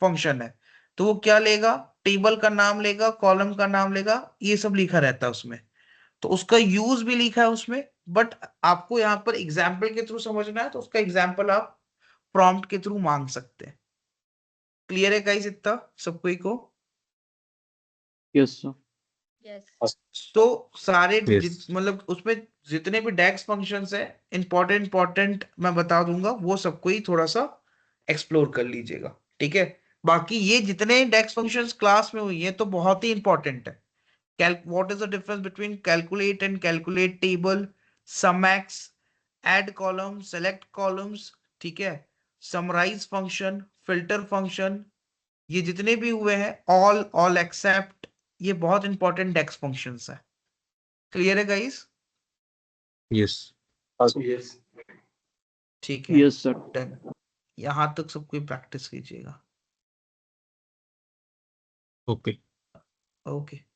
फंक्शन है, तो वो क्या लेगा, टेबल का नाम लेगा, कॉलम का नाम लेगा, ये सब लिखा रहता है उसमें। तो उसका यूज भी लिखा है उसमें, बट आपको यहाँ पर एग्जाम्पल के थ्रू समझना है तो उसका एग्जाम्पल आप प्रॉम्प्ट के थ्रू मांग सकते हैं। क्लियर है गाइस इतना सब कोई को? Yes sir. यस तो सारे Yes. मतलब उसमें जितने भी डेक्स फंक्शंस है इंपॉर्टेंट मैं बता दूंगा, वो सबको ही थोड़ा सा एक्सप्लोर कर लीजिएगा, ठीक है। बाकी ये जितने डेक्स फंक्शंस क्लास में हुई है तो बहुत ही इंपॉर्टेंट है। what is the difference between calculate and calculate table, summax, add column, select columns, ठीक है, summarize function, filter function, ये जितने भी हुए हैं all except, ये बहुत इंपॉर्टेंट डेक्स फंक्शंस है। क्लियर है गाइस? Yes. यस ठीक है, यस सर। डन। यहां तक सब कोई प्रैक्टिस कीजिएगा। Okay. ओके।